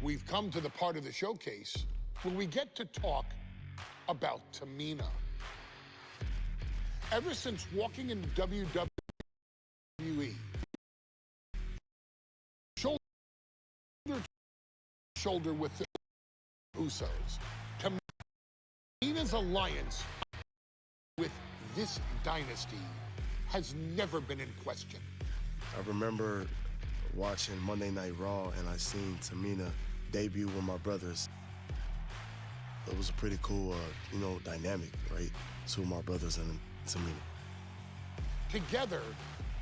We've come to the part of the showcase where we get to talk about Tamina. Ever since walking in WWE, shoulder to shoulder with the Usos, Tamina's alliance with this dynasty has never been in question. I remember watching Monday Night Raw and I seen Tamina debut with my brothers. It was a pretty cool, dynamic, right? Two of my brothers and Tamina. Together,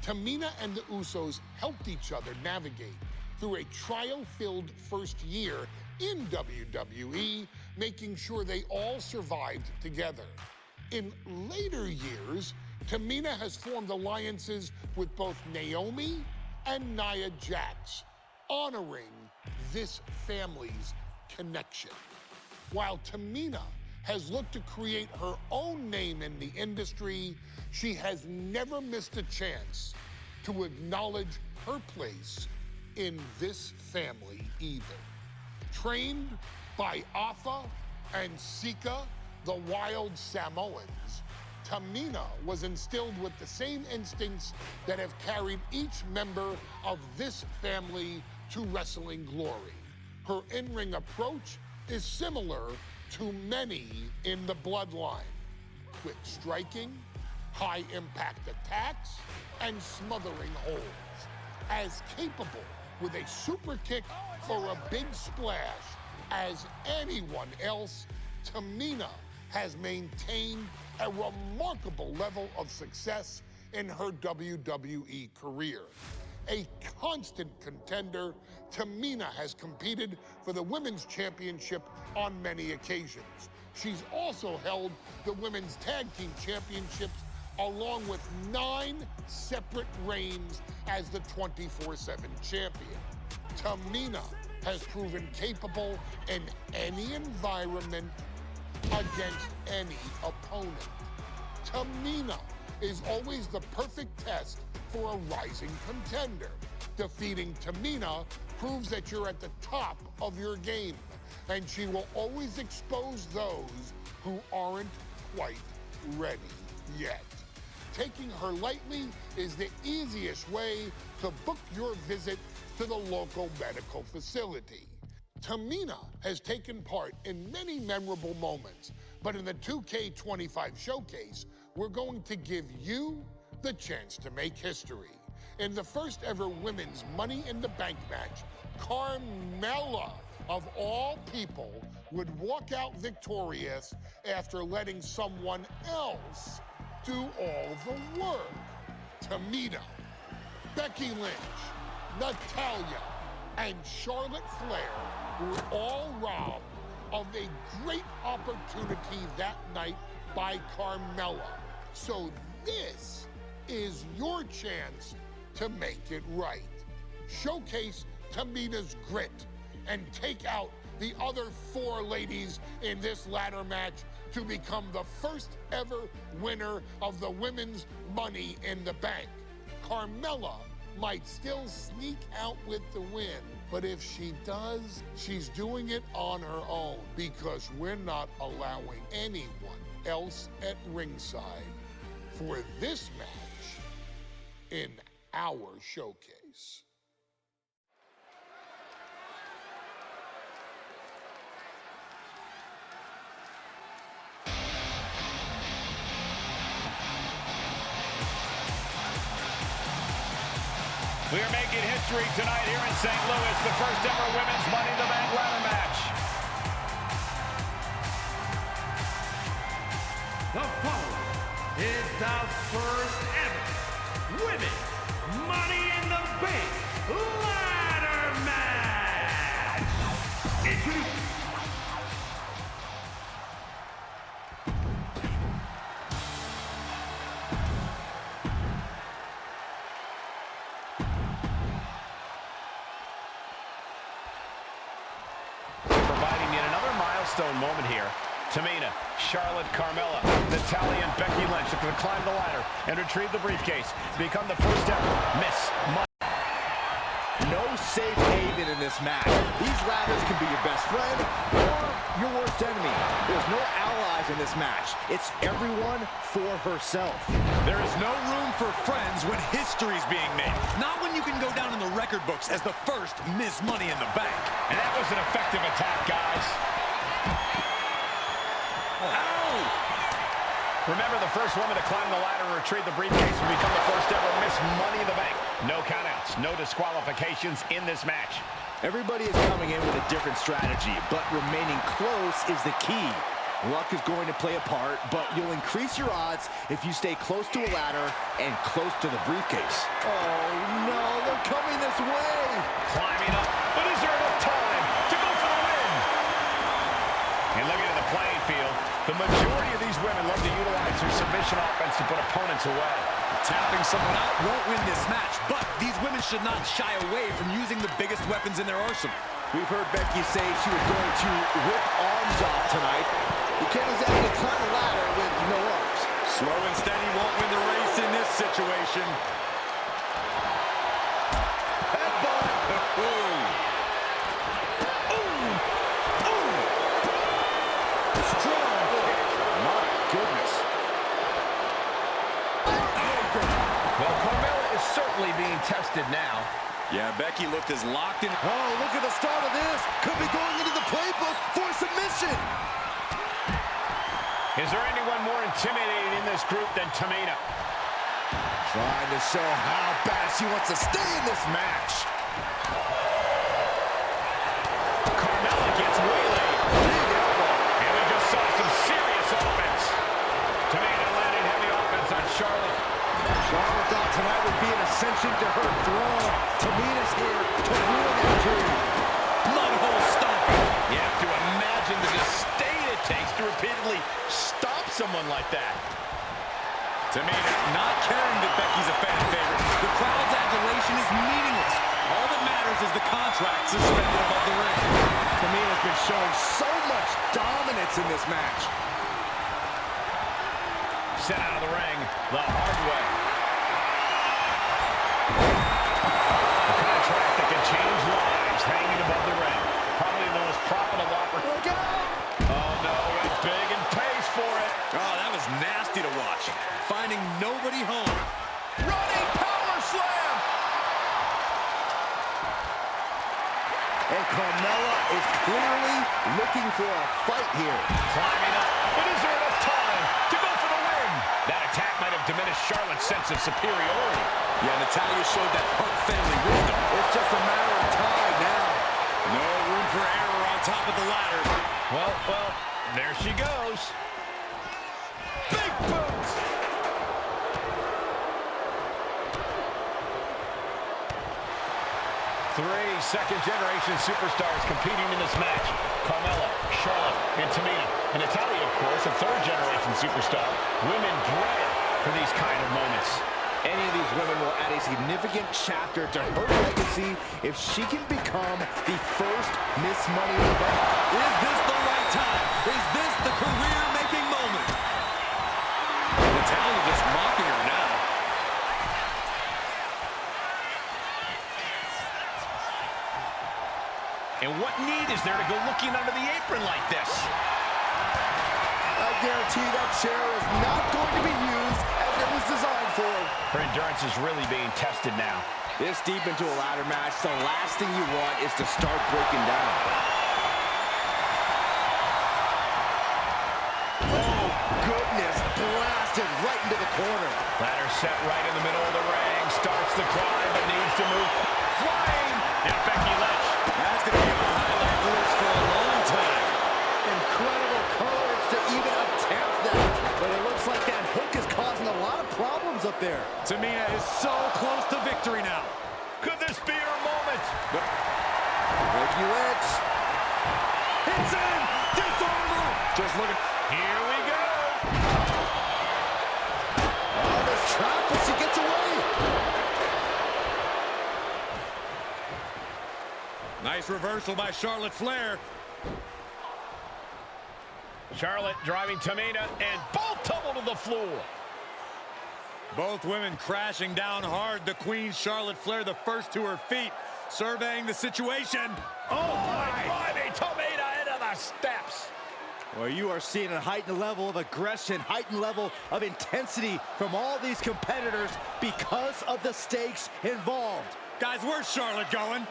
Tamina and the Usos helped each other navigate through a trial-filled first year in WWE, making sure they all survived together. In later years, Tamina has formed alliances with both Naomi and Nia Jax, honoring this family's connection. While Tamina has looked to create her own name in the industry, she has never missed a chance to acknowledge her place in this family either. Trained by Afa and Sika, the wild Samoans, Tamina was instilled with the same instincts that have carried each member of this family to wrestling glory. Her in-ring approach is similar to many in the Bloodline: quick striking, high-impact attacks, and smothering holds. As capable with a super kick or a big splash as anyone else, Tamina has maintained a remarkable level of success in her WWE career. A constant contender, Tamina has competed for the Women's Championship on many occasions. She's also held the Women's Tag Team Championships along with 9 separate reigns as the 24/7 champion. Tamina has proven capable in any environment against any opponent. Tamina is always the perfect test for a rising contender. Defeating Tamina proves that you're at the top of your game, and she will always expose those who aren't quite ready yet. Taking her lightly is the easiest way to book your visit to the local medical facility. Tamina has taken part in many memorable moments, but in the 2K25 Showcase, we're going to give you the chance to make history. In the first ever women's Money in the Bank match, Carmella, of all people, would walk out victorious after letting someone else do all the work. Tamina, Becky Lynch, Natalya, and Charlotte Flair were all robbed of a great opportunity that night by Carmella. So this is your chance to make it right. Showcase Tamina's grit and take out the other 4 ladies in this ladder match to become the first ever winner of the Women's Money in the Bank. Carmella might still sneak out with the win, but if she does, she's doing it on her own, because we're not allowing anyone else at ringside for this match in our showcase. We are making history tonight here in St. Louis, the first ever Women's Money in the Bank ladder match. The following is the first ever Women's Money in the Bank ladder match. Introducing moment here. Tamina, Charlotte, Carmella, Natalya, and Becky Lynch are going to climb the ladder and retrieve the briefcase. Become the first ever Miss Money. No no safe haven in this match. These ladders can be your best friend or your worst enemy. There's no allies in this match. It's everyone for herself. There is no room for friends when history's being made. Not when you can go down in the record books as the first Miss Money in the Bank. And that was an effective attack, guys. Ow! Remember, the first woman to climb the ladder and retrieve the briefcase will become the first ever Miss Money in the Bank. No countouts, no disqualifications in this match. Everybody is coming in with a different strategy, but remaining close is the key. Luck is going to play a part, but you'll increase your odds if you stay close to a ladder and close to the briefcase. Oh no, they're coming this way! Climbing up, but is there enough time to go for the win? And looking at the playing field, the majority of these women love to utilize their submission offense to put opponents away. Tapping someone out won't win this match, but these women should not shy away from using the biggest weapons in their arsenal. We've heard Becky say she was going to rip arms off tonight. You can't exactly climb a ladder with no arms. Slow and steady won't win the race in this situation. Headbutt! Strong kick. My goodness. Well, Carmella is certainly being tested now. Yeah, Becky looked as locked in. Oh, look at the start of this. Could be going into the playbook for submission. Is there anyone more intimidating in this group than Tamina? Trying to show how bad she wants to stay in this match. Carmella gets waylaid. Big elbow. And we just saw some serious offense. Tamina landing heavy offense on Charlotte. Charlotte thought tonight would be an ascension to her throne. Tamina's here to ruin that dream. Mudhole stomping. You have to imagine the disdain it takes to repeatedly stop someone like that. Tamina not caring that Becky's a fan favorite. The crowd's adulation is meaningless. All that matters is the contract suspended above the ring. Tamina's been showing so much dominance in this match. Sent out of the ring the hard way. A contract that can change lives hanging above the ring. Probably the most profitable opportunity. Oh no, went big and pays for it. Oh, that was nasty to watch. Finding nobody home. Running power slam! And Carmella is clearly looking for a fight here. Climbing up, but is there enough time to go for the win? That attack might have diminished Charlotte's sense of superiority. Yeah, Natalya showed that Hart family wisdom. It's just a matter of time now. No room for error on top of the ladder. Well, there she goes. Big boots! Three second-generation superstars competing in this match. Carmella, Charlotte, and Tamina. And Natalya, of course, a third-generation superstar. Women bred for these kind of moments. Any of these women will add a significant chapter to her legacy if she can become the first Miss Money in the Bank. Is this the right time? Is this the career-making moment? Natalya just mocking her now. And what need is there to go looking under the apron like this? I guarantee that chair is not going to be used as it was designed for. Her endurance is really being tested now. This deep into a ladder match, the last thing you want is to start breaking down. Oh, goodness, blasted right into the corner. Ladder set right in the middle of the ring. Starts the climb, but needs to move. Flying! Now Becky Lynch. That's going to be on the highlight list for a long time. Incredible courage to even attempt that. But it looks like that hook is causing a lot of problems up there. Tamina is so close to victory now. Could this be her moment? Becky Lynch. Hits in! Disarmer! Just look at... Here we go! Oh, this trap, but she gets away. Nice reversal by Charlotte Flair. Charlotte driving Tamina, and both tumble to the floor. Both women crashing down hard. The Queen, Charlotte Flair, the first to her feet. surveying the situation. Oh, my blimey, Tamina into the steps. Well, you are seeing a heightened level of aggression, heightened level of intensity from all these competitors because of the stakes involved. Guys, where's Charlotte going?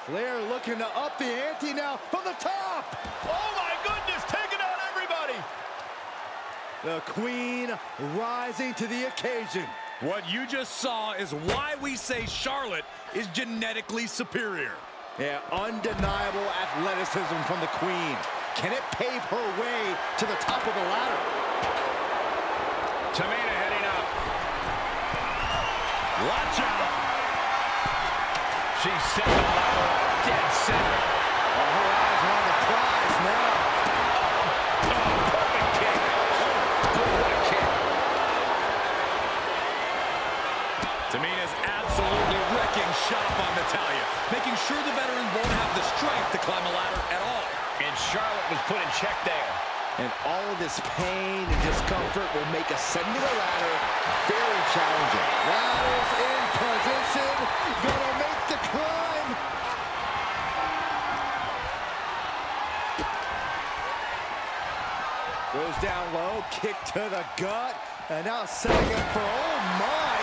Flair looking to up the ante now from the top. Oh, my goodness, taking out everybody. The Queen rising to the occasion. What you just saw is why we say Charlotte is genetically superior. Yeah, undeniable athleticism from the Queen. Can it pave her way to the top of the ladder? Tamina heading up. Watch out. She's set the ladder up dead center. Oh, her eyes are on the prize now. Perfect kick. What a kick. Tamina's absolutely wrecking shop on Natalya, making sure the veteran won't have the strength to climb a ladder at all. And Charlotte was put in check there. And all of this pain and discomfort will make ascending a ladder very challenging. Ladders in position, gonna make the climb. Goes down low, kick to the gut, and now setting up for, oh my.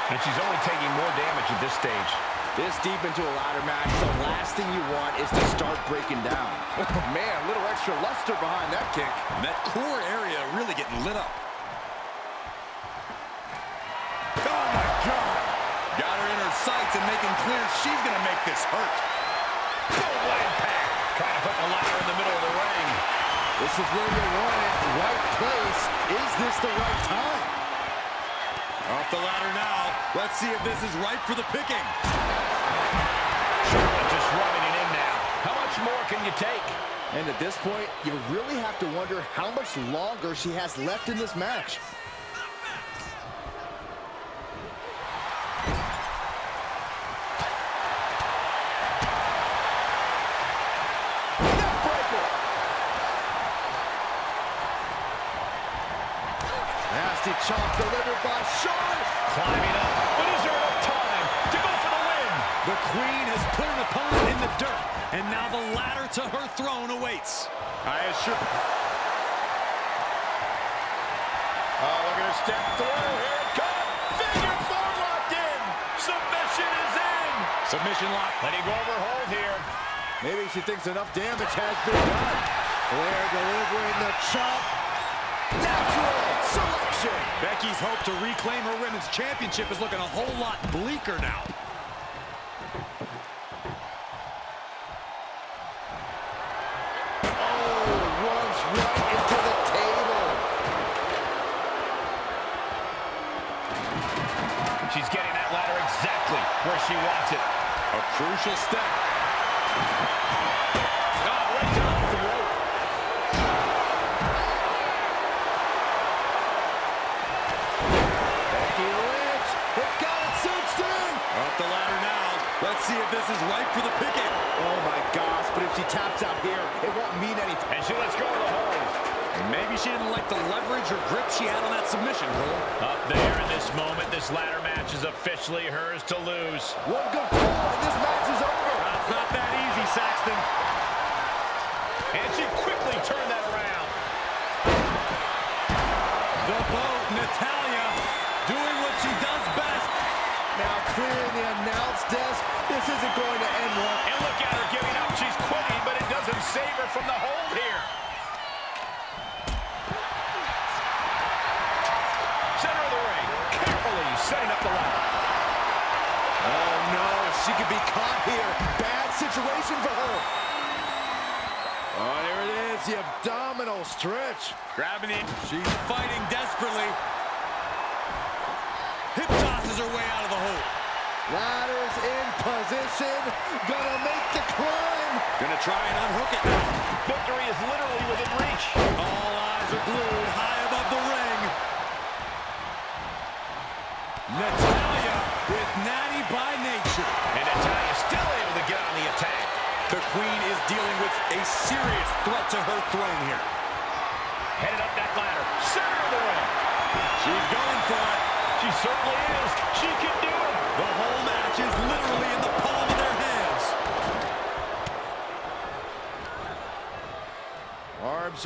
And she's only taking more damage at this stage. This deep into a ladder match, the last thing you want is to start breaking down. Man, a little extra luster behind that kick. And that core area really getting lit up. Oh, my God. Got her in her sights and making clear she's going to make this hurt. Boom, impact. Trying to put the ladder in the middle of the ring. This is where you want it. Right place. Is this the right time? Off the ladder now. Let's see if this is ripe for the picking. Charlotte just rubbing it in now. How much more can you take? And at this point, you really have to wonder how much longer she has left in this match. Nasty chop delivered by Charlotte. Climbing up, but is there enough time to go for the win? The Queen has put an opponent in the dirt, and now the ladder to her throne awaits. I assure. Oh, look at her step through. Here it comes. Figure four locked in. Submission is in. Submission lock. Letting go of her hold here. Maybe she thinks enough damage has been done. Flair delivering the chop. Natural selection. Becky's hope to reclaim her women's championship is looking a whole lot bleaker now. Oh, runs right into the table. She's getting that ladder exactly where she wants it. A crucial step. Oh, right to the throat. Becky Lynch has got it cinched in. Up the ladder now. Let's see if this is ripe for the picking. Oh my gosh, but if she taps out here, it won't mean anything. And she lets go of the hold. Maybe she didn't like the leverage or grip she had on that submission, Cole. Up there in this moment, this ladder match is officially hers to lose. One good pull and this match is over. It's not that easy, Saxton. And she quickly turned that around. The boat, Natalya, doing what she does best. Now clearing the announce desk. This isn't going to end well. And look at her giving up. She's quitting, but it doesn't save her from the hold here. Center of the ring, carefully setting up the ladder. Oh no, she could be caught here. Bad situation for her. Oh, there it is, the abdominal stretch. Grabbing it. She's fighting desperately. Hip tosses her way out of the hole. Ladders in position. Gonna make the climb. Gonna try and unhook it now. Victory is literally within reach. All eyes are glued high above the ring. Natalya with natty by nature. And Natalya still able to get on the attack. The Queen is dealing with a serious threat to her throne here. Headed up that ladder, center of the ring. She's going for it. She certainly is. She can do it. The whole match is literally in the palm of their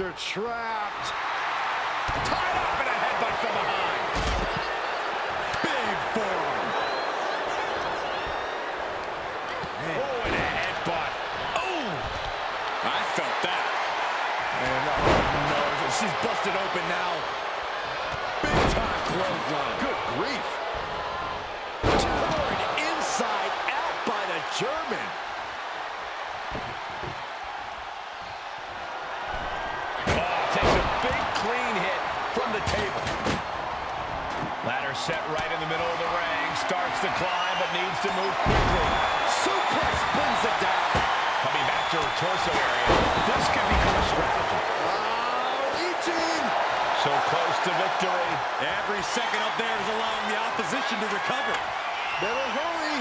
are trapped. Tied up in a headbutt from behind. Big forearm. Oh, and a headbutt. Oh! I felt that. And no, she's busted open now. Big time clothesline. Good grief. Turned inside out by the German. Takes a big clean hit from the table. Ladder set right in the middle of the ring. Starts to climb, but needs to move quickly. Suplex brings it down. Coming back to her torso area. This could become a strategy. Reaching. So close to victory. Every second up there is allowing the opposition to recover. Better hurry.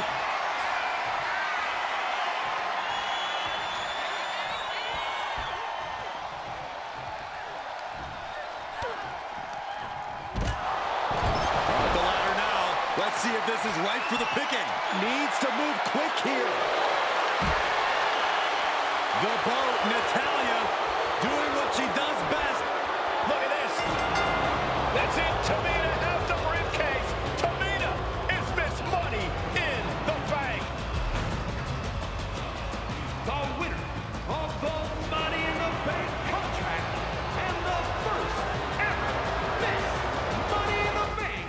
Up the ladder now. Let's see if this is right for the picking. Needs to move quick here. The boat, Natalya, doing what she does best. Look at this. That's it. Tamina has the briefcase. Tamina is Miss Money in the Bank. The winner of the Money in the Bank contract and the first ever Miss Money in the Bank.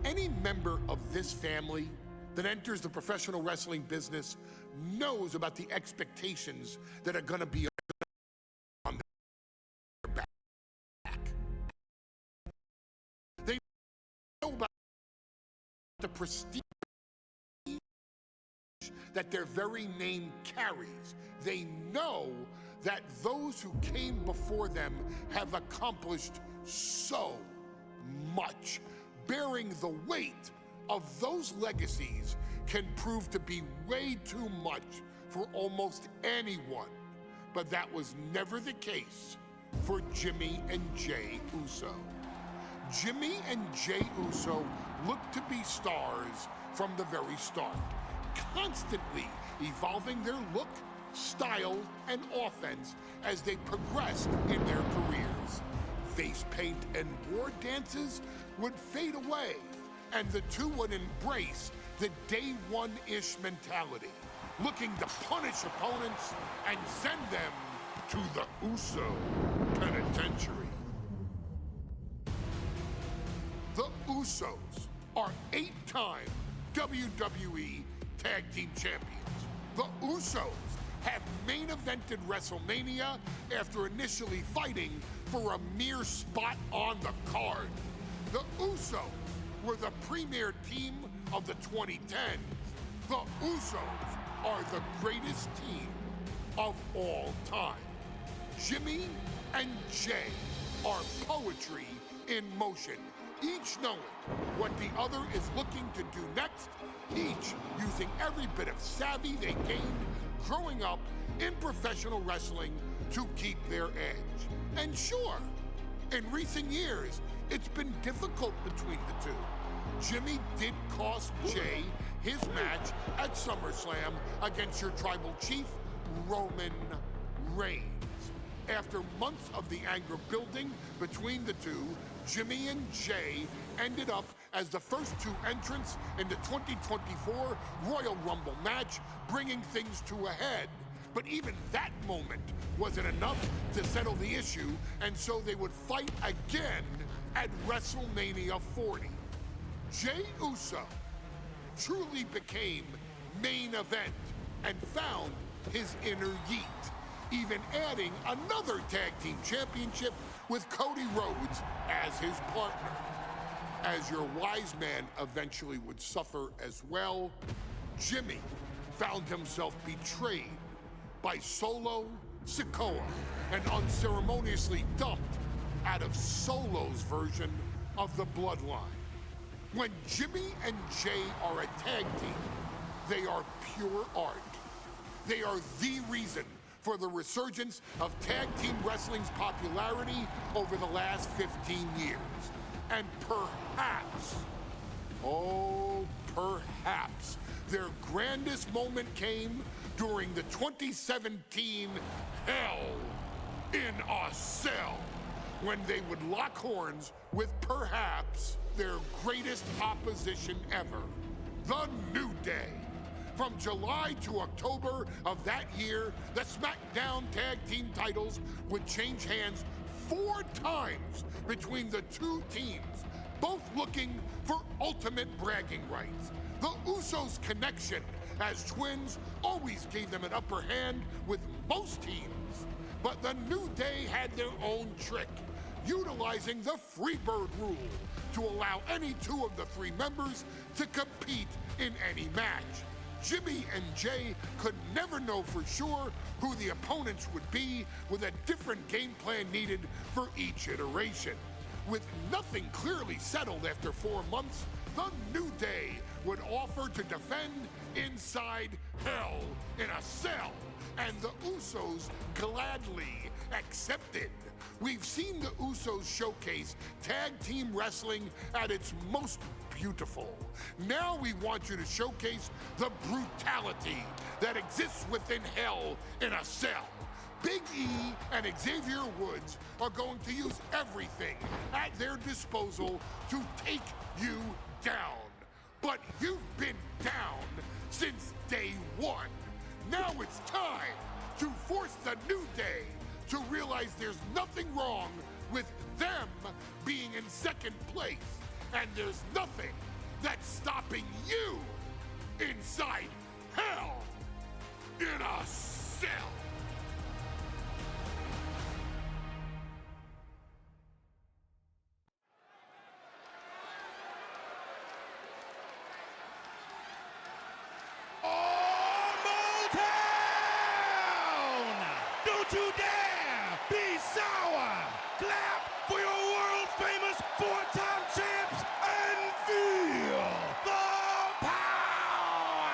Any member of this family that enters the professional wrestling business knows about the expectations that are going to be on their back. They know about the prestige that their very name carries. They know that those who came before them have accomplished so much. Bearing the weight of those legacies can prove to be way too much for almost anyone. But that was never the case for Jimmy and Jey Uso. Jimmy and Jey Uso looked to be stars from the very start, constantly evolving their look, style, and offense as they progressed in their careers. Face paint and war dances would fade away, and the two would embrace the day one-ish mentality, looking to punish opponents and send them to the Uso penitentiary. The Usos are 8-time WWE Tag Team Champions. The Usos have main evented WrestleMania after initially fighting for a mere spot on the card. The Usos were the premier team of the 2010s. The Usos are the greatest team of all time. Jimmy and Jey are poetry in motion, each knowing what the other is looking to do next, each using every bit of savvy they gained growing up in professional wrestling to keep their edge. And sure, in recent years, it's been difficult between the two. Jimmy did cost Jey his match at SummerSlam against your tribal chief, Roman Reigns. After months of the anger building between the two, Jimmy and Jey ended up as the first two entrants in the 2024 Royal Rumble match, bringing things to a head. But even that moment wasn't enough to settle the issue, and so they would fight again at WrestleMania 40. Jey Uso truly became main event and found his inner yeet, even adding another tag team championship with Cody Rhodes as his partner. As your wise man eventually would suffer as well, Jimmy found himself betrayed by Solo Sikoa and unceremoniously dumped out of Solo's version of the Bloodline. When Jimmy and Jey are a tag team, they are pure art. They are the reason for the resurgence of tag team wrestling's popularity over the last 15 years. And perhaps Oh, perhaps their grandest moment came during the 2017 Hell in a Cell, when they would lock horns with perhaps their greatest opposition ever, The New Day. From July to October of that year, the SmackDown Tag Team titles would change hands 4 times between the two teams, both looking for ultimate bragging rights. The Usos' connection as twins always gave them an upper hand with most teams. But the New Day had their own trick, utilizing the Freebird rule to allow any 2 of the 3 members to compete in any match. Jimmy and Jay could never know for sure who the opponents would be, with a different game plan needed for each iteration. With nothing clearly settled after 4 months, the New Day would offer to defend inside Hell in a Cell, and the Usos gladly accepted. We've seen the Usos showcase tag team wrestling at its most beautiful. Now we want you to showcase the brutality that exists within Hell in a Cell. Big E and Xavier Woods are going to use everything at their disposal to take you down. But you've been down since day 1. Now it's time to force the New Day to realize there's nothing wrong with them being in second place, and there's nothing that's stopping you inside Hell in a Cell. Don't you dare be sour! Clap for your world-famous 4-time champs and feel the power!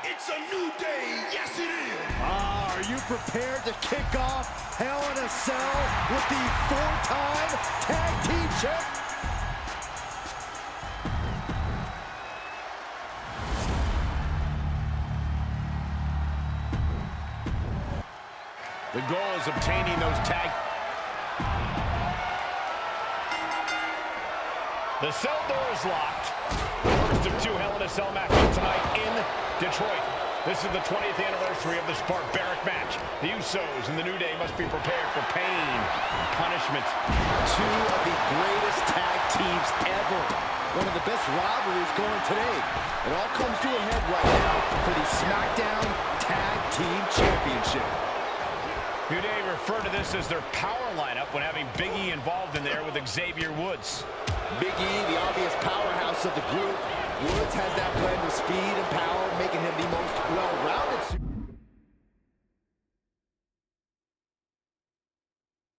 It's a new day, yes it is! Are you prepared to kick off Hell in a Cell with the 4-time tag team champ? The goal is obtaining those tag. The cell door is locked. First of 2 Hell in a Cell matches tonight in Detroit. This is the 20th anniversary of this barbaric match. The Usos and the New Day must be prepared for pain and punishment. 2 of the greatest tag teams ever. One of the best rivalries going today. It all comes to a head right now for the SmackDown Tag Team Championship. New Day referred to this as their power lineup when having Big E involved in there with Xavier Woods. Big E, the obvious powerhouse of the group. Woods has that blend of speed and power, making him the most well-rounded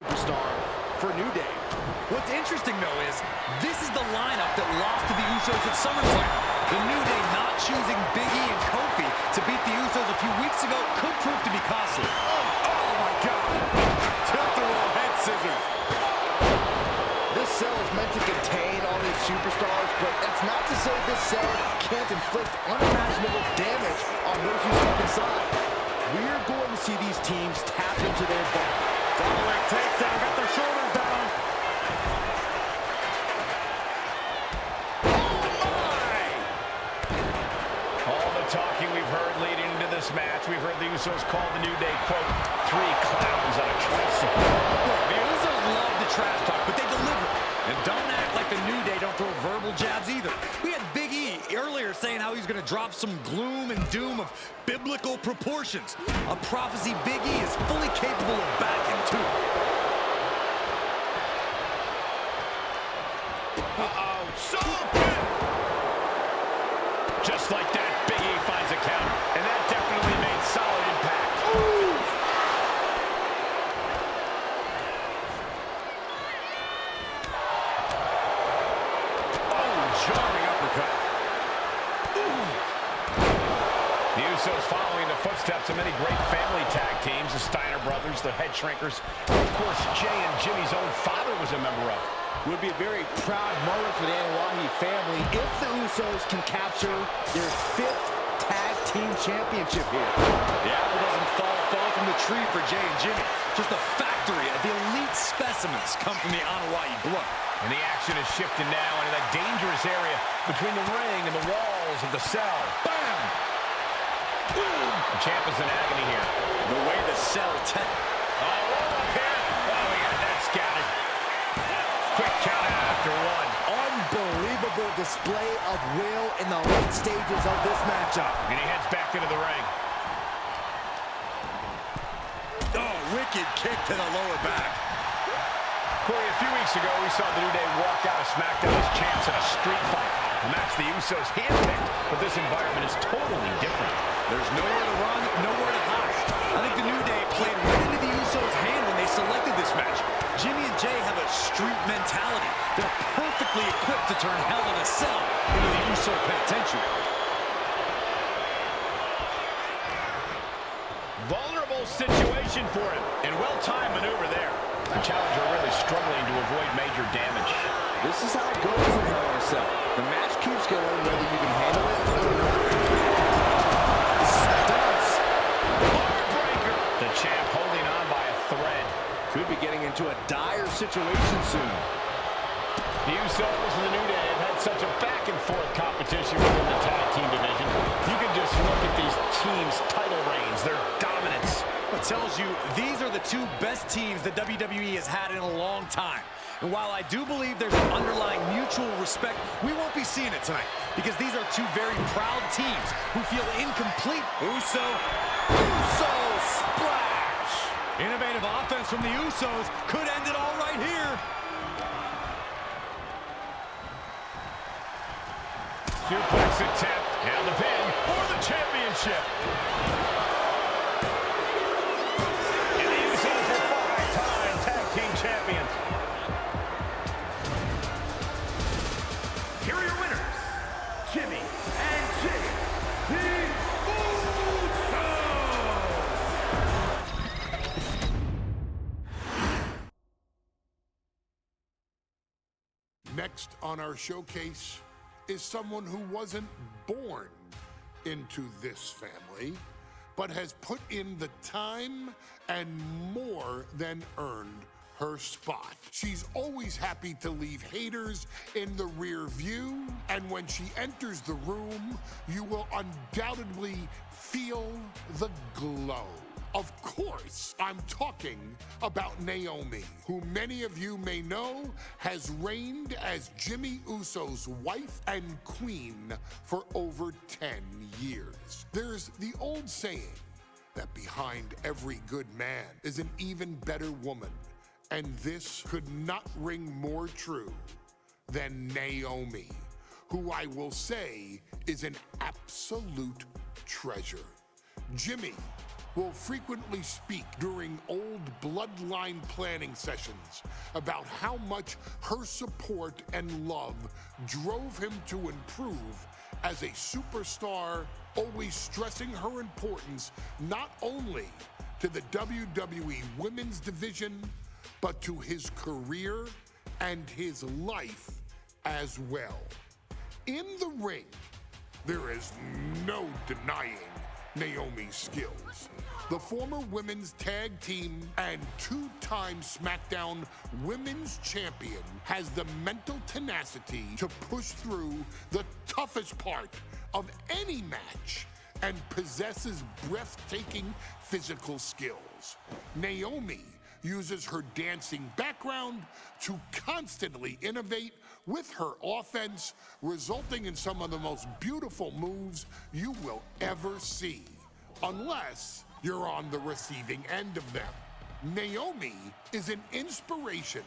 superstar for New Day. What's interesting, though, is this is the lineup that lost to the Usos at SummerSlam. The New Day not choosing Big E and Kofi to beat the Usos a few weeks ago could prove to be costly. Oh my God! Tilt-a-whirl head scissors. This cell is meant to contain all these superstars, but that's not to say this cell can't inflict unimaginable damage on those who step inside. We're going to see these teams tap into their ball. Double leg takedown, got their shoulders down. Talking we've heard leading into this match, we've heard the Usos call the New Day, quote, 3 clowns on a tricycle. The Usos love the trash talk, but they deliver. And don't act like the New Day don't throw verbal jabs either. We had Big E earlier saying how he's going to drop some gloom and doom of biblical proportions. A prophecy Big E is fully capable of backing, too. Uh-oh, so good! Just like that, Big E finds a counter, and that definitely made solid impact. Ooh. Oh, jarring uppercut. Ooh. The Usos following the footsteps of many great family tag teams, the Steiner brothers, the Head Shrinkers, and of course, Jay and Jimmy's own father was a member of. Would be a very proud moment for the Anoa'i family if the Usos can capture their 5th tag team championship here. The apple doesn't fall far from the tree for Jay and Jimmy. Just a factory of the elite specimens come from the Anoa'i blood. And the action is shifting now into that dangerous area between the ring and the walls of the cell. Bam! Boom! The champ is in agony here. The way the cell Oh, roll up here. Oh, we got that scattered. Quick count after one. Unbelievable display of will in the late stages of this matchup. And he heads back into the ring. Oh, wicked kick to the lower back. Corey, a few weeks ago, we saw the New Day walk out of SmackDown as champs in a street fight. A match the Usos handpicked, but this environment is totally different. There's nowhere to run, nowhere to hide. I think the New Day played right into the Usos' hand when they selected this match. Jimmy and Jay have a street mentality. They're perfectly equipped to turn Hell in a Cell into the Uso penitentiary. Vulnerable situation for him, and well-timed maneuver there. The challenger really struggling to avoid major damage. This is how it goes in Hell in a Cell. The match keeps going whether you can handle it or not. Stunts. Heartbreaker. The champ holding on by a thread. Could be getting into a dire situation soon. The Usos and the New Day have had such a back-and-forth competition within the tag team division. You can just look at these teams' title reigns, their dominance. It tells you these are the 2 best teams that WWE has had in a long time. And while I do believe there's an underlying mutual respect, we won't be seeing it tonight because these are 2 very proud teams who feel incomplete. Uso splash! Innovative offense from the Usos could end it all right here. Suplex attempt, and the pin for the championship. And the Usos are 5-time tag team champions. Here are your winners, Jimmy and Jay, the Usos! Next on our showcase is someone who wasn't born into this family, but has put in the time and more than earned her spot. She's always happy to leave haters in the rear view, and when she enters the room, you will undoubtedly feel the glow. Of course, I'm talking about Naomi, who many of you may know has reigned as Jimmy Uso's wife and queen for over 10 years. There's the old saying that behind every good man is an even better woman, and this could not ring more true than Naomi, who I will say is an absolute treasure. Jimmy will frequently speak during old Bloodline planning sessions about how much her support and love drove him to improve as a superstar, always stressing her importance not only to the WWE Women's Division, but to his career and his life as well. In the ring, there is no denying Naomi's skills. The former women's tag team and 2-time SmackDown Women's Champion has the mental tenacity to push through the toughest part of any match and possesses breathtaking physical skills. Naomi uses her dancing background to constantly innovate with her offense, resulting in some of the most beautiful moves you will ever see, unless you're on the receiving end of them. Naomi is an inspiration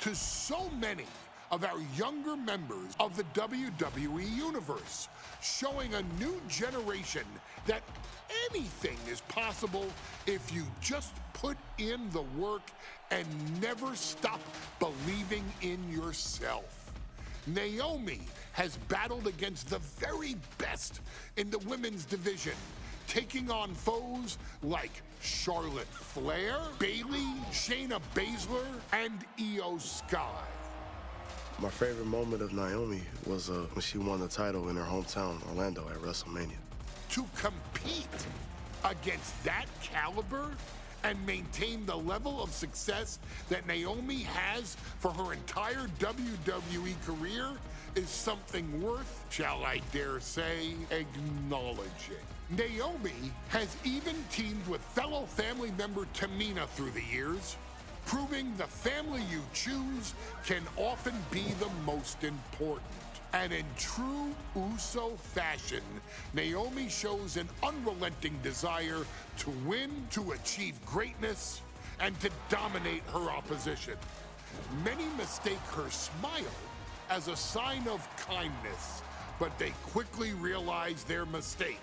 to so many of our younger members of the WWE Universe, showing a new generation that anything is possible if you just put in the work and never stop believing in yourself. Naomi has battled against the very best in the women's division, taking on foes like Charlotte Flair, Bayley, Shayna Baszler, and Io Sky. My favorite moment of Naomi was when she won the title in her hometown, Orlando, at WrestleMania. To compete against that caliber and maintain the level of success that Naomi has for her entire WWE career is something worth, shall I dare say, acknowledging. Naomi has even teamed with fellow family member Tamina through the years, proving the family you choose can often be the most important. And in true Uso fashion, Naomi shows an unrelenting desire to win, to achieve greatness, and to dominate her opposition. Many mistake her smile as a sign of kindness, but they quickly realize their mistake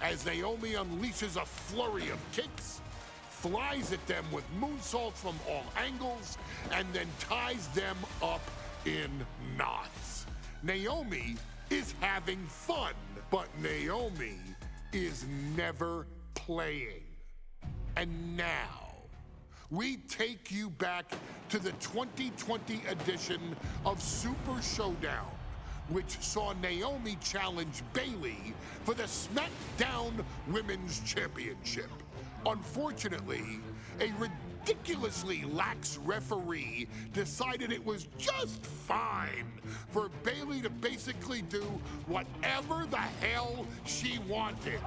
as Naomi unleashes a flurry of kicks, flies at them with moonsaults from all angles, and then ties them up in knots. Naomi is having fun, but Naomi is never playing. And now, we take you back to the 2020 edition of Super Showdown, which saw Naomi challenge Bayley for the SmackDown Women's Championship. Unfortunately, a ridiculously lax referee decided it was just fine for Bayley to basically do whatever the hell she wanted.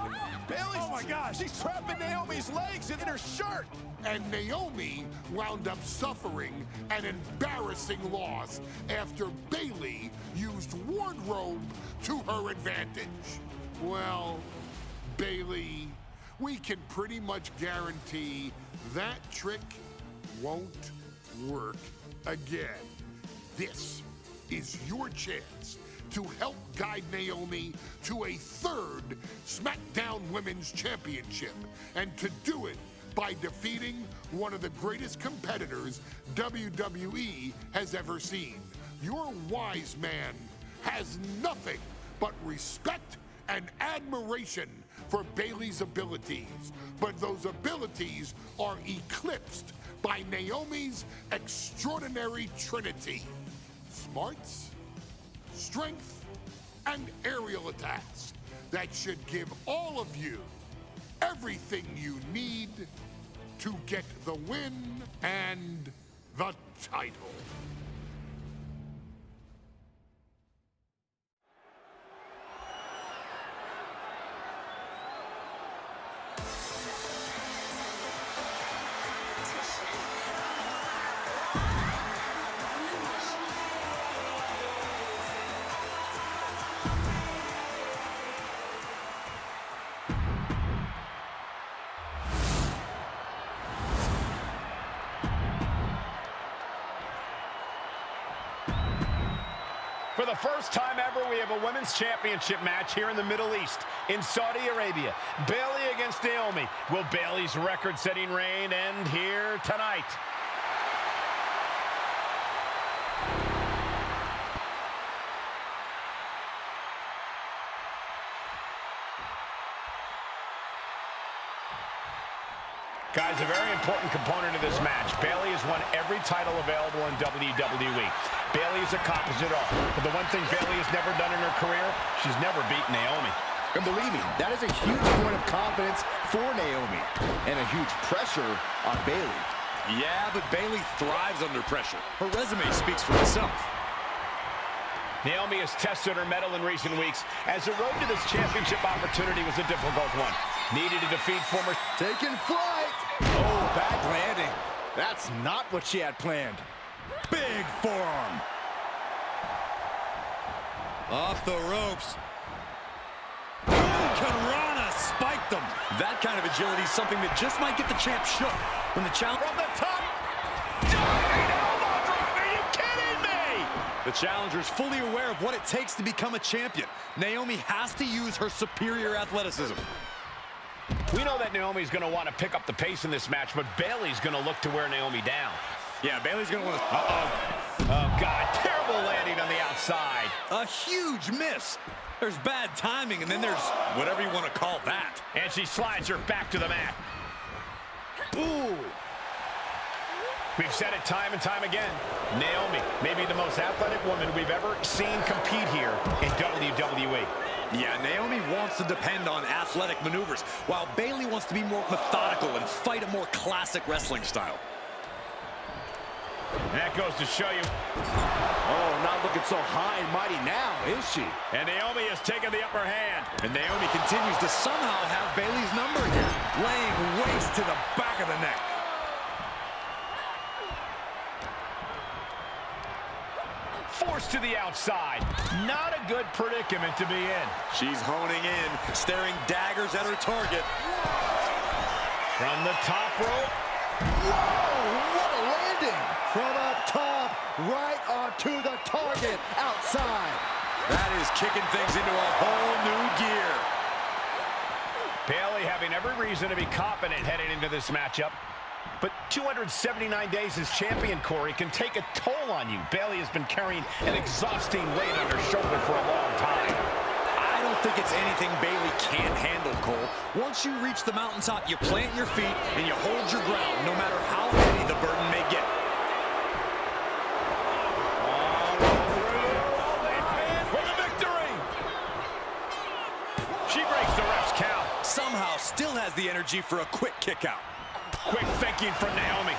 Bayley's, oh my gosh, she's trapping Naomi's legs in her shirt. And Naomi wound up suffering an embarrassing loss after Bayley used wardrobe to her advantage. Well, Bayley, we can pretty much guarantee that trick won't work again. This is your chance to help guide Naomi to a third SmackDown Women's Championship, and to do it by defeating one of the greatest competitors WWE has ever seen. Your wise man has nothing but respect and admiration for Bayley's abilities, but those abilities are eclipsed by Naomi's extraordinary trinity: smarts, strength, and aerial attacks that should give all of you everything you need to get the win and the title. For the first time ever, we have a women's championship match here in the Middle East, in Saudi Arabia. Bayley against Naomi. Will Bayley's record-setting reign end here tonight? Guys, a very important component of this match. Bayley has won every title available in WWE. Bayley has accomplished it all. But the one thing Bayley has never done in her career, she's never beaten Naomi. And believe me, that is a huge point of confidence for Naomi, and a huge pressure on Bayley. Yeah, but Bayley thrives under pressure. Her resume speaks for itself. Naomi has tested her mettle in recent weeks, as the road to this championship opportunity was a difficult one. Needed to defeat former... Taking flight! Oh, bad landing. That's not what she had planned. Big forearm. Off the ropes. Karana spiked them. That kind of agility is something that just might get the champ shook. When the challenge... From the top! Diving elbow drop! Are you kidding me? The challenger's fully aware of what it takes to become a champion. Naomi has to use her superior athleticism. We know that Naomi's going to want to pick up the pace in this match, but Bayley's going to look to wear Naomi down. Yeah, Bayley's going to want to... Oh, God. Terrible landing on the outside. A huge miss. There's bad timing, and then there's whatever you want to call that. And she slides her back to the mat. Ooh. We've said it time and time again. Naomi may be the most athletic woman we've ever seen compete here in WWE. Yeah, Naomi wants to depend on athletic maneuvers, while Bayley wants to be more methodical and fight a more classic wrestling style. And that goes to show you. Oh, not looking so high and mighty now, is she? And Naomi has taken the upper hand. And Naomi continues to somehow have Bayley's number here, laying waste to the back of the neck. Forced to the outside. Not a good predicament to be in. She's honing in, staring daggers at her target. From the top rope. Whoa, what a landing! From up top, right onto the target, outside. That is kicking things into a whole new gear. Bayley having every reason to be confident heading into this matchup. But 279 days as champion, Corey, can take a toll on you. Bayley has been carrying an exhausting weight on her shoulder for a long time. I don't think it's anything Bayley can't handle, Cole. Once you reach the mountaintop, you plant your feet and you hold your ground, no matter how heavy the burden may get. For the victory! She breaks the ref's count. Somehow still has the energy for a quick kick out. Quick thinking from Naomi.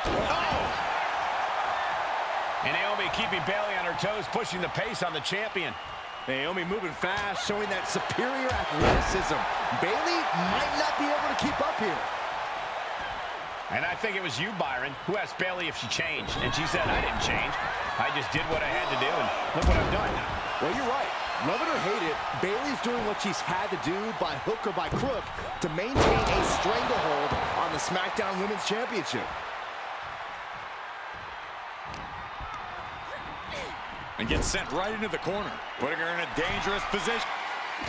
Oh! And Naomi keeping Bayley on her toes, pushing the pace on the champion. Naomi moving fast, showing that superior athleticism. Bayley might not be able to keep up here. And I think it was you, Byron, who asked Bayley if she changed. And she said, I didn't change. I just did what I had to do, and look what I've done. Well, you're right. Love it or hate it, Bayley's doing what she's had to do by hook or by crook to maintain a stranglehold on the SmackDown Women's Championship. And gets sent right into the corner, putting her in a dangerous position.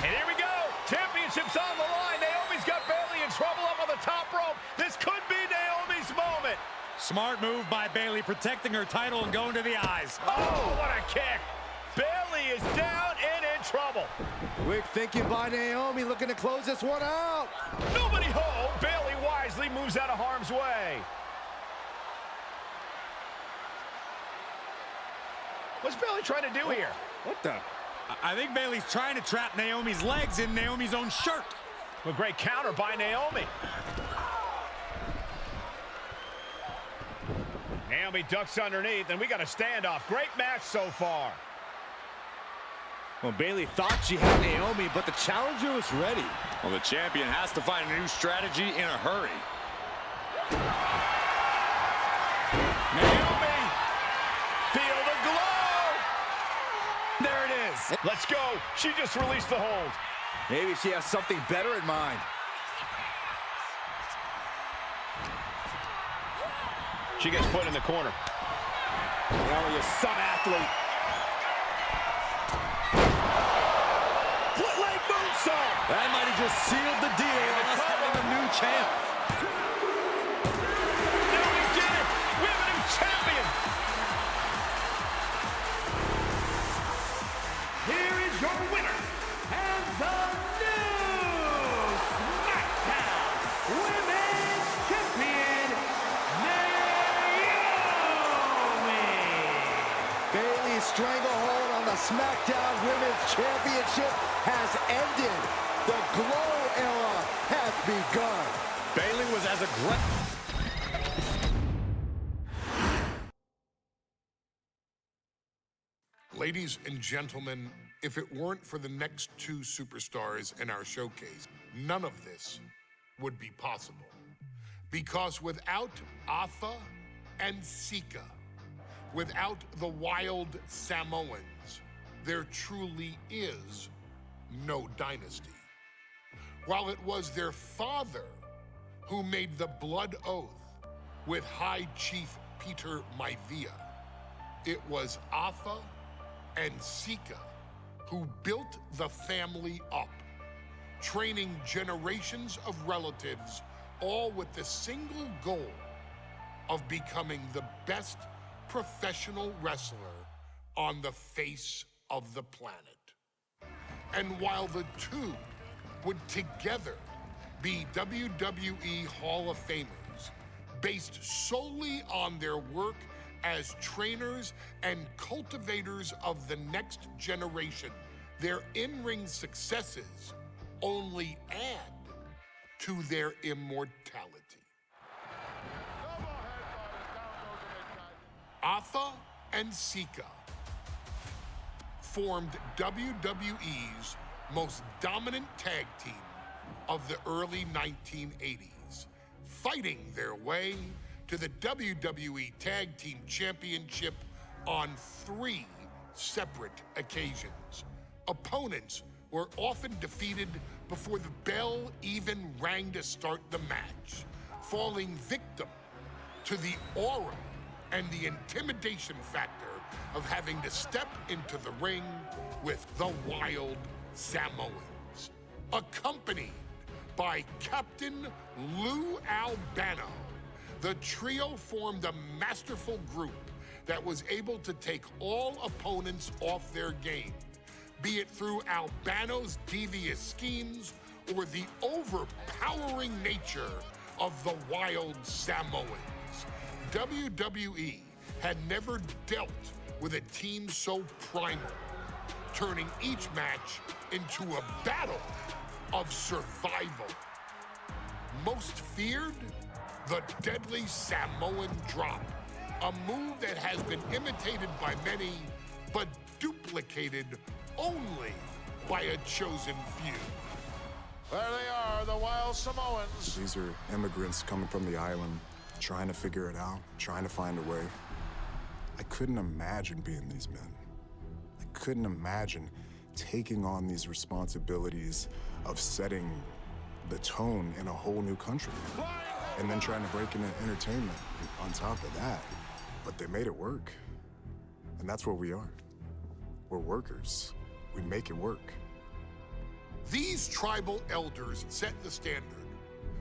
And here we go. Championship's on the line. Naomi's got Bayley in trouble up on the top rope. This could be Naomi's moment. Smart move by Bayley, protecting her title and going to the eyes. Oh, what a kick. Bayley is down and in trouble. Quick thinking by Naomi, looking to close this one out. Nobody home. Bayley wisely moves out of harm's way. What's Bayley trying to do here? What the? I think Bayley's trying to trap Naomi's legs in Naomi's own shirt. A great counter by Naomi. Naomi ducks underneath, and we got a standoff. Great match so far. Well, Bayley thought she had Naomi, but the challenger was ready. Well, the champion has to find a new strategy in a hurry. Naomi! Feel the glow! There it is. Let's go. She just released the hold. Maybe she has something better in mind. She gets put in the corner. Naomi is some athlete. Foot leg moonsault. That might have just sealed the deal on us having a new champ. Now we did it. We have a new champion. Here is your winner, and the new SmackDown Women's Champion, Naomi. Bayley's stranglehold on the SmackDown Women's Championship has ended. The glow era has begun. Bayley was as aggressive. Ladies and gentlemen, if it weren't for the next two superstars in our showcase, none of this would be possible. Because without Atha and Sika, without the Wild Samoans, there truly is no dynasty. While it was their father who made the blood oath with High Chief Peter Maivia, it was Atha and Sika who built the family up, training generations of relatives, all with the single goal of becoming the best professional wrestler on the face of the planet. And while the two would together be WWE Hall of Famers, based solely on their work as trainers and cultivators of the next generation. Their in-ring successes only add to their immortality. Alpha and Sika formed WWE's most dominant tag team of the early 1980s, fighting their way to the WWE Tag Team Championship on 3 separate occasions. Opponents were often defeated before the bell even rang to start the match, falling victim to the aura and the intimidation factor of having to step into the ring with the Wild Samoans. Accompanied by Captain Lou Albano, the trio formed a masterful group that was able to take all opponents off their game, be it through Albano's devious schemes or the overpowering nature of the Wild Samoans. WWE had never dealt with a team so primal, turning each match into a battle of survival. Most feared, the deadly Samoan drop, a move that has been imitated by many, but duplicated only by a chosen few. There they are, the Wild Samoans. These are immigrants coming from the island, trying to figure it out, trying to find a way. I couldn't imagine being these men. I couldn't imagine taking on these responsibilities of setting the tone in a whole new country. And then trying to break into entertainment on top of that. But they made it work. And that's what we are. We're workers. We make it work. These tribal elders set the standard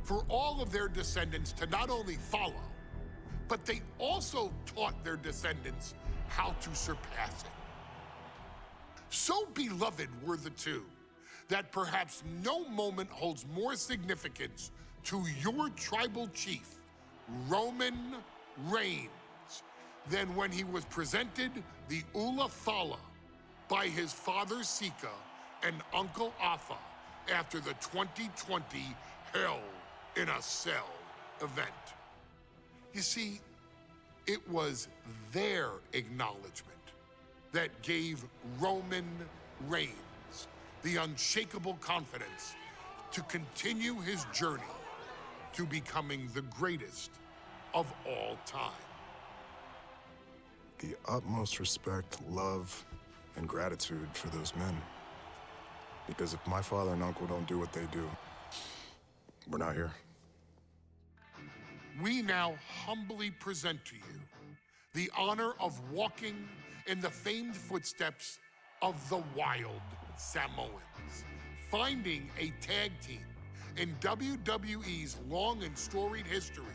for all of their descendants to not only follow, but they also taught their descendants how to surpass it. So beloved were the two that perhaps no moment holds more significance to your tribal chief, Roman Reigns, than when he was presented the Ula Fala by his father Sika and Uncle Afa after the 2020 Hell in a Cell event. You see, it was their acknowledgement that gave Roman Reigns the unshakable confidence to continue his journey to becoming the greatest of all time. The utmost respect, love, and gratitude for those men. Because if my father and uncle don't do what they do, we're not here. We now humbly present to you the honor of walking in the famed footsteps of the Wild Samoans, finding a tag team in WWE's long and storied history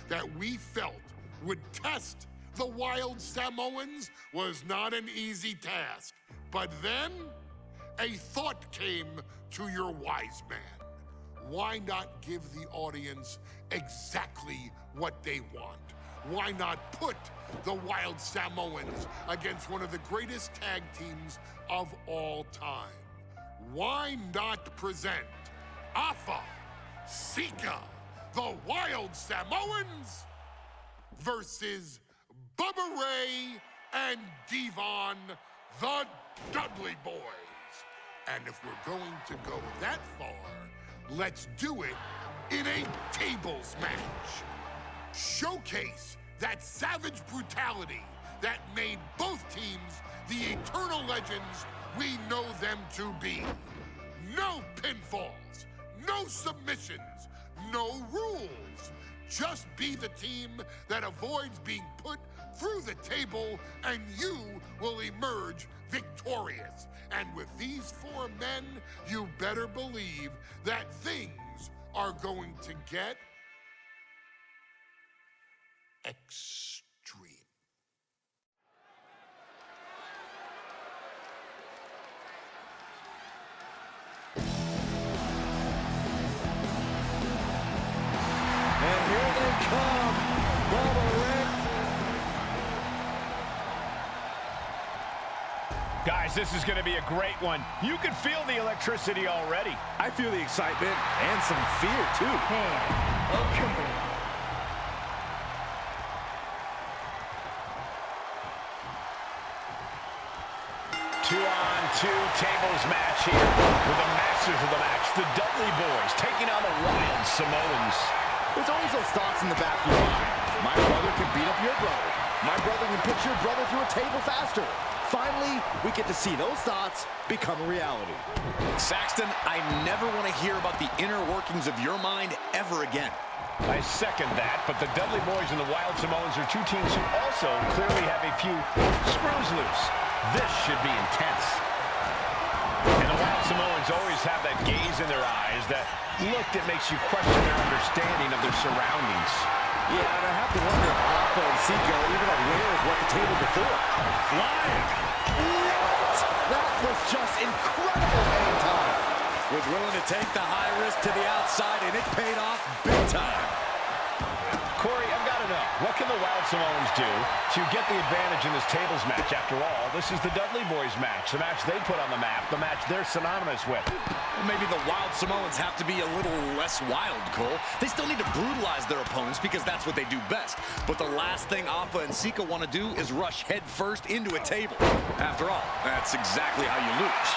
that we felt would test the Wild Samoans was not an easy task. But then, a thought came to your wise man. Why not give the audience exactly what they want? Why not put the Wild Samoans against one of the greatest tag teams of all time? Why not present Afa, Sika, the Wild Samoans versus Bubba Ray and Devon, the Dudley Boys? And if we're going to go that far, let's do it in a tables match. Showcase that savage brutality that made both teams the eternal legends we know them to be. No pinfalls, no submissions, no rules. Just be the team that avoids being put through the table, and you will emerge victorious. And with these 4 men, you better believe that things are going to get extreme. And here they come. Guys, this is going to be a great one. You can feel the electricity already. I feel the excitement and some fear, too. Two-on-two tables match here with the masters of the match, the Dudley Boys, taking on the Wild Samoans. There's always those thoughts in the back of your mind. My brother can beat up your brother. My brother can pitch your brother through a table faster. Finally, we get to see those thoughts become a reality. Saxton, I never want to hear about the inner workings of your mind ever again. I second that, but the Dudley Boys and the Wild Samoans are two teams who also clearly have a few screws loose. This should be intense. And the Wild Samoans always have that gaze in their eyes, that look that makes you question their understanding of their surroundings. Yeah, and I have to wonder if Alpha and Sikoa are even aware of what the table before. Flying! What? That was just incredible hang time. Was willing to take the high risk to the outside, and it paid off big time. Corey, I've got to know, what can the Wild Samoans do to get the advantage in this tables match? After all, this is the Dudley Boys match, the match they put on the map, the match they're synonymous with. Well, maybe the Wild Samoans have to be a little less wild, Cole. They still need to brutalize their opponents because that's what they do best. But the last thing Alpha and Sikoa want to do is rush head first into a table. After all, that's exactly how you lose.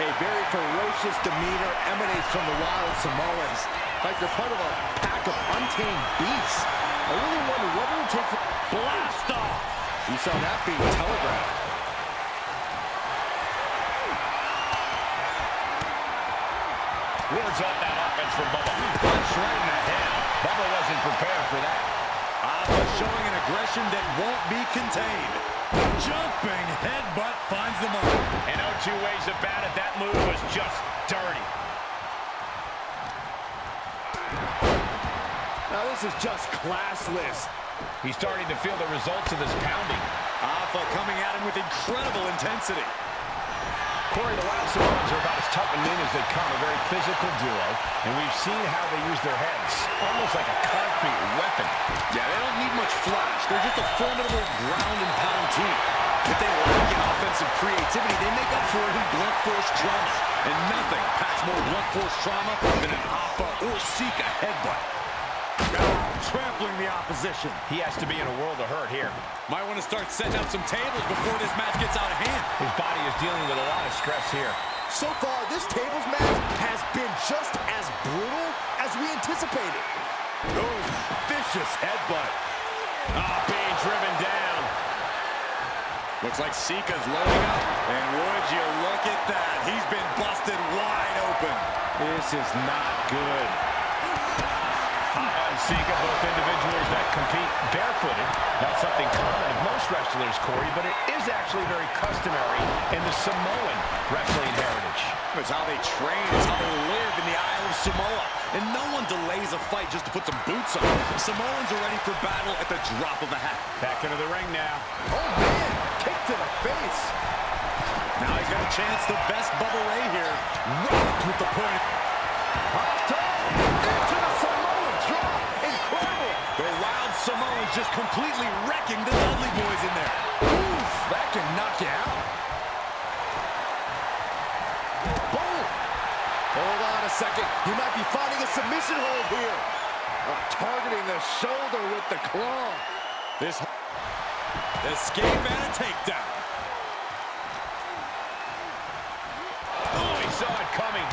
A very ferocious demeanor emanates from the Wild Samoans. Like they're part of a pack of untamed beasts. I really wonder what it would take for... Blast off! You saw that being telegraphed. Wards up that offense for Bubba. Punch right in the head. Bubba wasn't prepared for that. Alpha showing an aggression that won't be contained. Jumping headbutt finds the mark. And no two ways about it, that move was just dirty. Now this is just classless. He's starting to feel the results of this pounding. Alpha coming at him with incredible intensity. Corey, the Wild Samoans are about as tough and mean as they come, a very physical duo, and we've seen how they use their heads, almost like a concrete weapon. Yeah, they don't need much flash. They're just a formidable ground and pound team. If they lack in offensive creativity, they make up for it in blunt force trauma. And nothing packs more blunt force trauma than an Alpha or Sikoa headbutt. Trampling the opposition. He has to be in a world of hurt here. Might want to start setting up some tables before this match gets out of hand. His body is dealing with a lot of stress here. So far, this tables match has been just as brutal as we anticipated. Oh, vicious headbutt. Being driven down. Looks like Sika's loading up. And would you look at that? He's been busted wide open. This is not good. Sikoa, both individuals that compete barefooted. Not something common of most wrestlers, Corey, but it is actually very customary in the Samoan wrestling heritage. It's how they train, it's how they live in the Isle of Samoa. And no one delays a fight just to put some boots on. Samoans are ready for battle at the drop of a hat. Back into the ring now. Oh, man, kick to the face. Now he's got a chance to best Bubba Ray here. Rocked with the point. Hopped up into the Samoan drop. Incredible. The Wild Samoans just completely wrecking the Dudley Boys in there. Oof, that can knock you out. Boom. Hold on a second. He might be finding a submission hold here. Targeting the shoulder with the claw. This escape and a takedown. Oh, he saw it coming.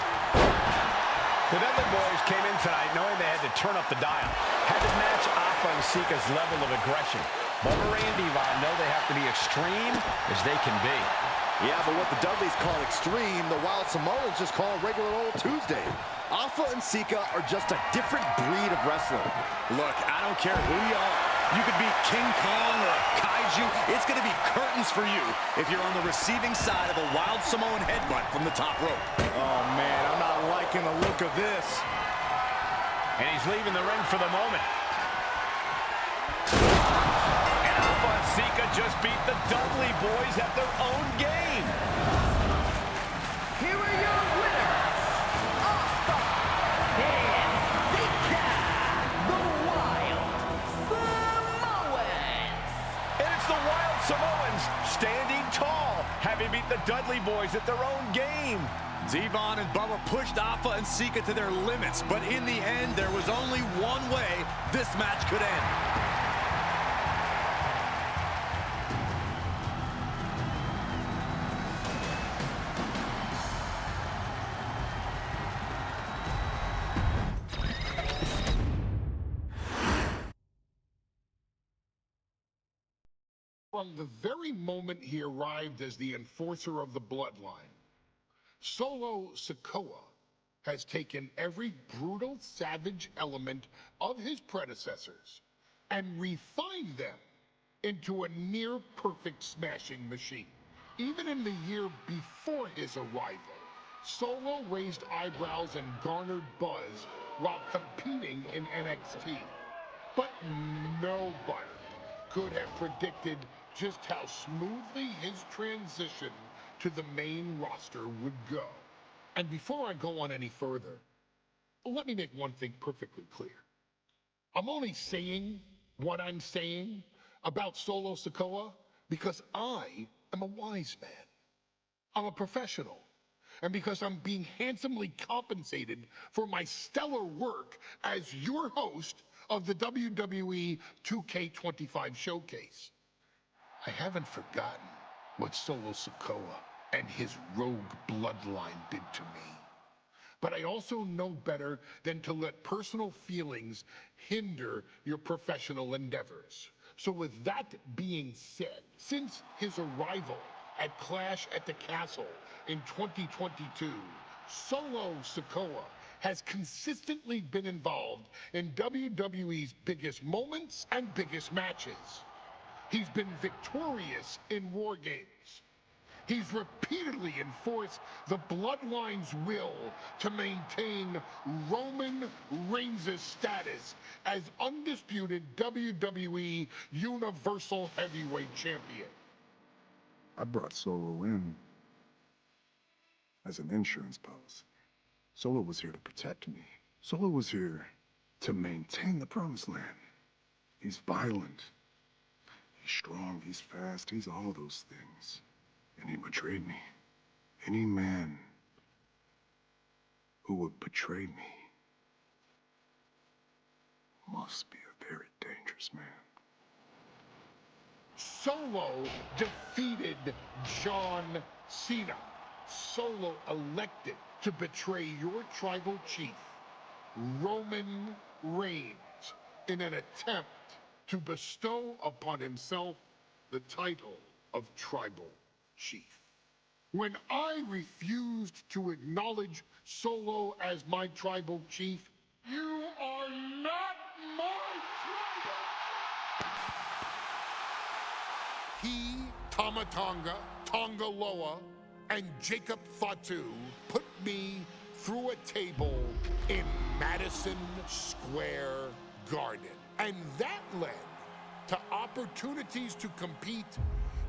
The Dudley Boys came in tonight knowing they had to turn up the dial. Had to match Alpha and Sikoa's level of aggression. Bubba Ray and Devon know they have to be extreme as they can be. Yeah, but what the Dudleys call extreme, the Wild Samoans just call regular old Tuesday. Alpha and Sikoa are just a different breed of wrestler. Look, I don't care who you are. You could be King Kong or a Kaiju. It's going to be curtains for you if you're on the receiving side of a Wild Samoan headbutt from the top rope. Oh, man, I'm not liking the look of this. And he's leaving the ring for the moment. And Alpha and Sikoa just beat the Dudley Boys at their own game. Here are your winners, Alpha and Sikoa, the Wild have he beat the Dudley Boys at their own game. Devon and Bubba pushed Alpha and Sika to their limits, but in the end, there was only one way this match could end. From the very moment he arrived as the enforcer of the Bloodline, Solo Sikoa has taken every brutal, savage element of his predecessors and refined them into a near-perfect smashing machine. Even in the year before his arrival, Solo raised eyebrows and garnered buzz while competing in NXT. But nobody could have predicted just how smoothly his transition to the main roster would go. And before I go on any further, let me make one thing perfectly clear. I'm only saying what I'm saying about Solo Sikoa because I am a wise man. I'm a professional. And because I'm being handsomely compensated for my stellar work as your host of the WWE 2K25 Showcase. I haven't forgotten what Solo Sikoa and his rogue bloodline did to me. But I also know better than to let personal feelings hinder your professional endeavors. So with that being said, since his arrival at Clash at the Castle in 2022, Solo Sikoa has consistently been involved in WWE's biggest moments and biggest matches. He's been victorious in War Games. He's repeatedly enforced the Bloodline's will to maintain Roman Reigns' status as undisputed WWE Universal Heavyweight Champion. I brought Solo in as an insurance policy. Solo was here to protect me. Solo was here to maintain the promised land. He's violent. He's strong, he's fast, he's all those things. And he betrayed me. Any man who would betray me must be a very dangerous man. Solo defeated John Cena. Solo elected to betray your tribal chief, Roman Reigns, in an attempt to bestow upon himself the title of tribal chief. When I refused to acknowledge Solo as my tribal chief, you are not my tribal! He, Tamatonga, Tongaloa, and Jacob Fatu put me through a table in Madison Square Garden. And that led to opportunities to compete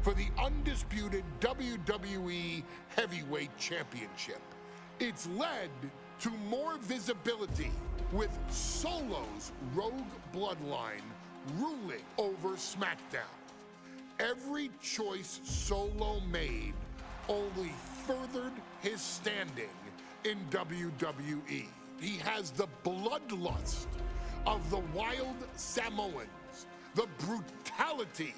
for the undisputed WWE Heavyweight Championship. It's led to more visibility with Solo's rogue bloodline ruling over SmackDown. Every choice Solo made only furthered his standing in WWE. He has the bloodlust of the wild Samoans, the brutality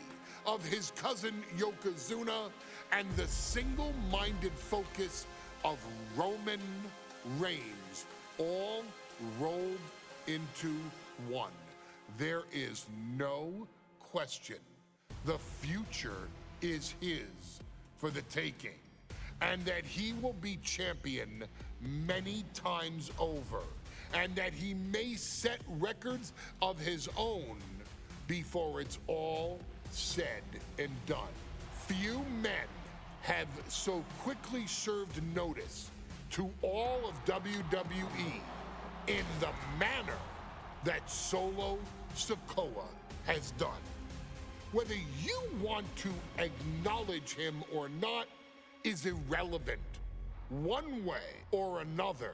of his cousin Yokozuna, and the single-minded focus of Roman Reigns, all rolled into one. There is no question the future is his for the taking, and that he will be champion many times over, and that he may set records of his own before it's all said and done. Few men have so quickly served notice to all of WWE in the manner that Solo Sikoa has done. Whether you want to acknowledge him or not is irrelevant. One way or another,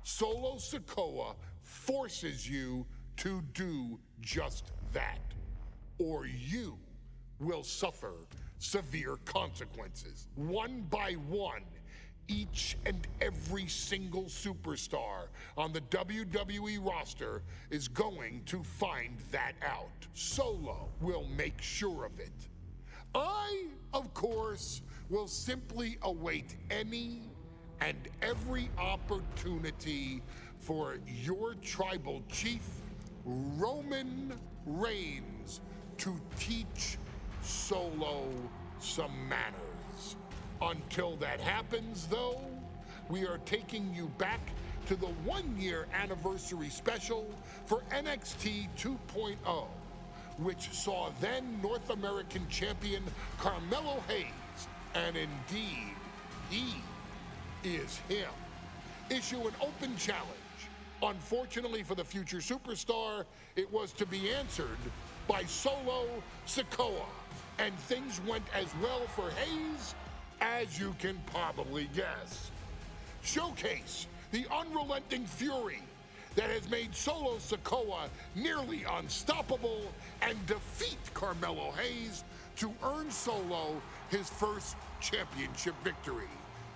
Solo Sikoa forces you to do just that, or you will suffer severe consequences. One by one, each and every single superstar on the WWE roster is going to find that out. Solo will make sure of it. I, of course, will simply await any and every opportunity for your tribal chief, Roman Reigns, to teach Solo some manners. Until that happens, though, we are taking you back to the one-year anniversary special for NXT 2.0, which saw then North American champion Carmelo Hayes, and indeed, he is him, issue an open challenge. Unfortunately for the future superstar, it was to be answered by Solo Sikoa, and things went as well for Hayes as you can probably guess. Showcase the unrelenting fury that has made Solo Sikoa nearly unstoppable and defeat Carmelo Hayes to earn Solo his first championship victory.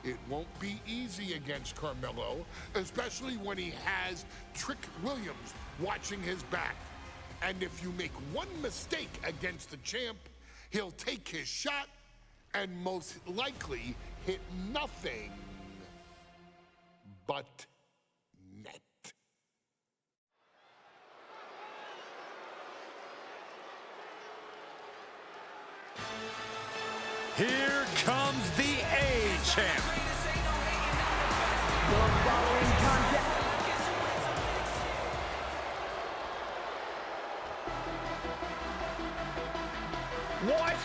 It won't be easy against Carmelo, especially when he has Trick Williams watching his back. And if you make one mistake against the champ, he'll take his shot and most likely hit nothing but net. Here comes the A-Champ. What?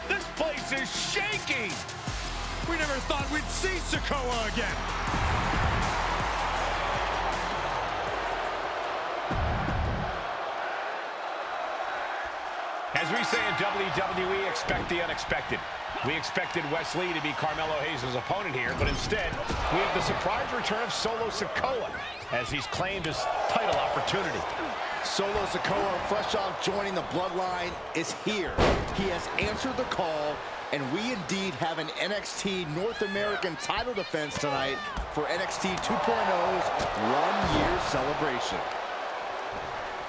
This place is shaking! We never thought we'd see Sikoa again. As we say in WWE, expect the unexpected. We expected Wes Lee to be Carmelo Hayes' opponent here, but instead, we have the surprise return of Solo Sikoa as he's claimed his title opportunity. Solo Sikoa, fresh off joining the Bloodline, is here. He has answered the call, and we indeed have an NXT North American title defense tonight for NXT 2.0's one-year celebration.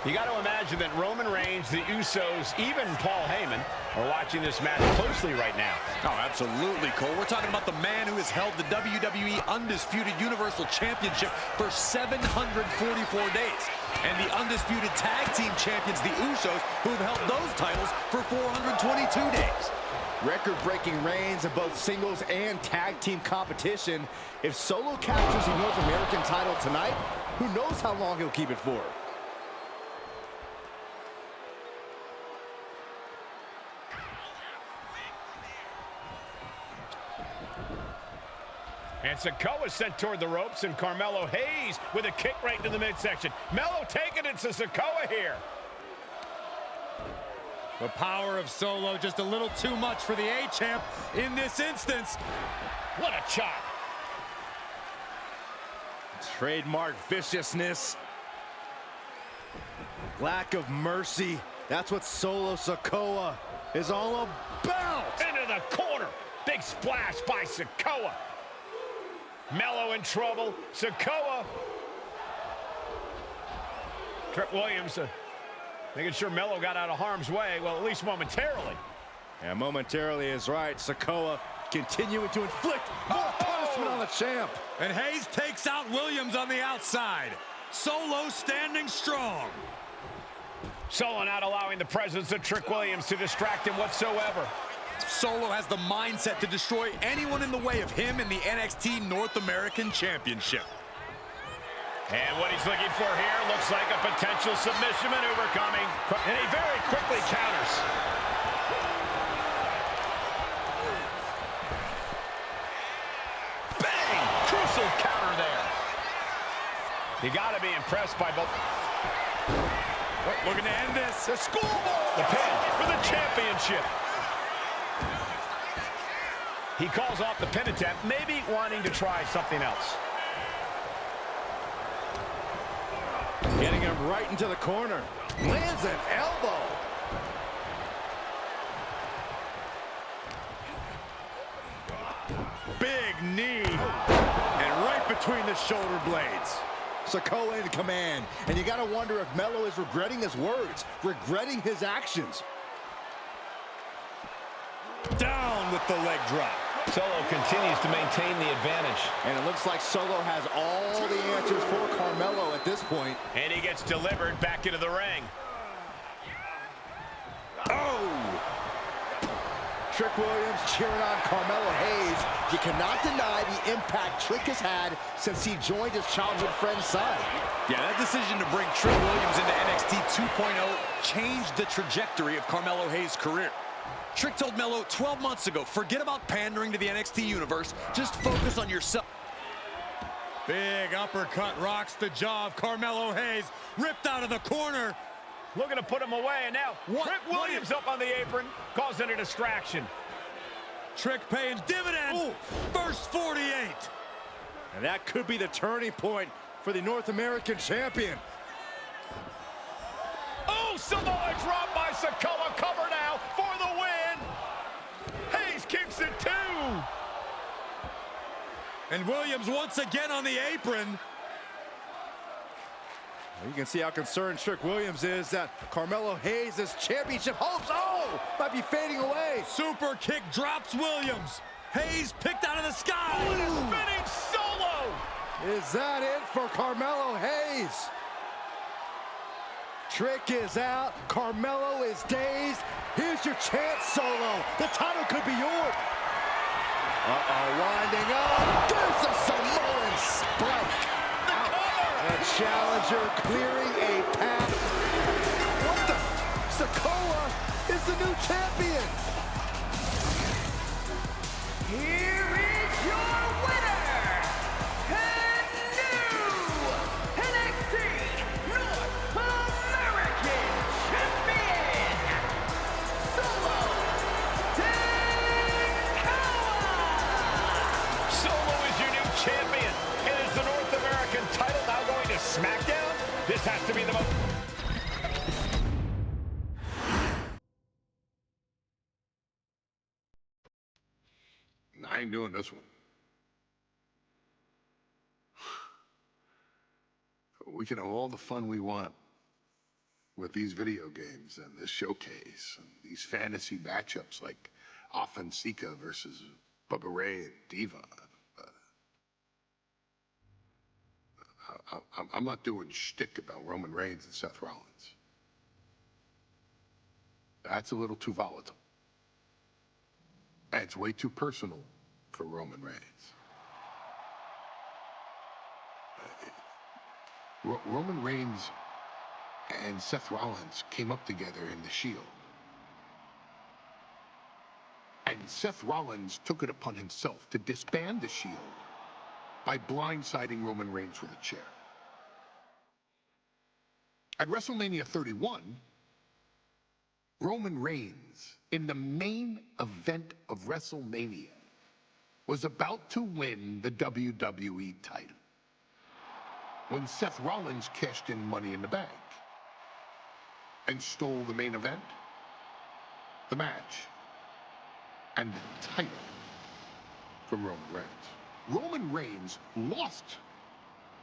You got to imagine that Roman Reigns, the Usos, even Paul Heyman are watching this match closely right now. Oh, absolutely, Cole. We're talking about the man who has held the WWE Undisputed Universal Championship for 744 days. And the Undisputed Tag Team Champions, the Usos, who have held those titles for 422 days. Record-breaking reigns in both singles and tag team competition. If Solo captures the North American title tonight, who knows how long he'll keep it for? And Sikoa sent toward the ropes, and Carmelo Hayes with a kick right into the midsection. Melo taking it to Sikoa here. The power of Solo just a little too much for the A-Champ in this instance. What a chop. Trademark viciousness. Lack of mercy. That's what Solo Sikoa is all about. Into the corner. Big splash by Sikoa. Melo in trouble. Sikoa. Trick Williams making sure Melo got out of harm's way. Well, at least momentarily. Yeah, momentarily is right. Sikoa continuing to inflict more punishment on the champ. And Hayes takes out Williams on the outside. Solo standing strong. Solo not allowing the presence of Trick Williams to distract him whatsoever. Solo has the mindset to destroy anyone in the way of him in the NXT North American Championship. And what he's looking for here looks like a potential submission maneuver coming. And he very quickly counters. Bang! Crucial counter there. You got to be impressed by both. Looking to end this. The schoolboy! The pin for the championship. He calls off the pin attempt, maybe wanting to try something else. Getting him right into the corner. Lands an elbow. Big knee. And right between the shoulder blades. Sikoa in command. And you got to wonder if Melo is regretting his words, regretting his actions. Down with the leg drop. Solo continues to maintain the advantage. And it looks like Solo has all the answers for Carmelo at this point. And he gets delivered back into the ring. Oh! Trick Williams cheering on Carmelo Hayes. You cannot deny the impact Trick has had since he joined his childhood friend's side. Yeah, that decision to bring Trick Williams into NXT 2.0 changed the trajectory of Carmelo Hayes' career. Trick told Melo 12 months ago, forget about pandering to the NXT universe, just focus on yourself. Big uppercut rocks the jaw of Carmelo Hayes, ripped out of the corner. Looking to put him away, and now Trick Williams up on the apron, causing a distraction. Trick paying dividends. Ooh. First 48. And that could be the turning point for the North American champion. Oh, Samoa drop by Sikoa, cover now for the win. Hayes kicks it too. And Williams once again on the apron. You can see how concerned Trick Williams is that Carmelo Hayes' championship hopes, might be fading away. Super kick drops Williams. Hayes picked out of the sky. Oh, and a spinning Solo. Is that it for Carmelo Hayes? Trick is out. Carmelo is dazed. Here's your chance, Solo. The title could be yours. Winding up. There's a Samoan spike. The challenger clearing a path. What the? Sikoa is the new champion. Here is your winner, and new NXT North American Champion, Solo Sikoa. Solo is your new champion. And is the North American title now going to SmackDown? This has to be the most... I ain't doing this one. We can have all the fun we want with these video games and this showcase and these fantasy matchups like Offensica versus Bubba Ray and Diva. I'm not doing shtick about Roman Reigns and Seth Rollins. That's a little too volatile. And it's way too personal for Roman Reigns. Roman Reigns and Seth Rollins came up together in the Shield. And Seth Rollins took it upon himself to disband the Shield by blindsiding Roman Reigns with a chair. At WrestleMania 31, Roman Reigns, in the main event of WrestleMania, was about to win the WWE title when Seth Rollins cashed in Money in the Bank and stole the main event, the match, and the title from Roman Reigns. Roman Reigns lost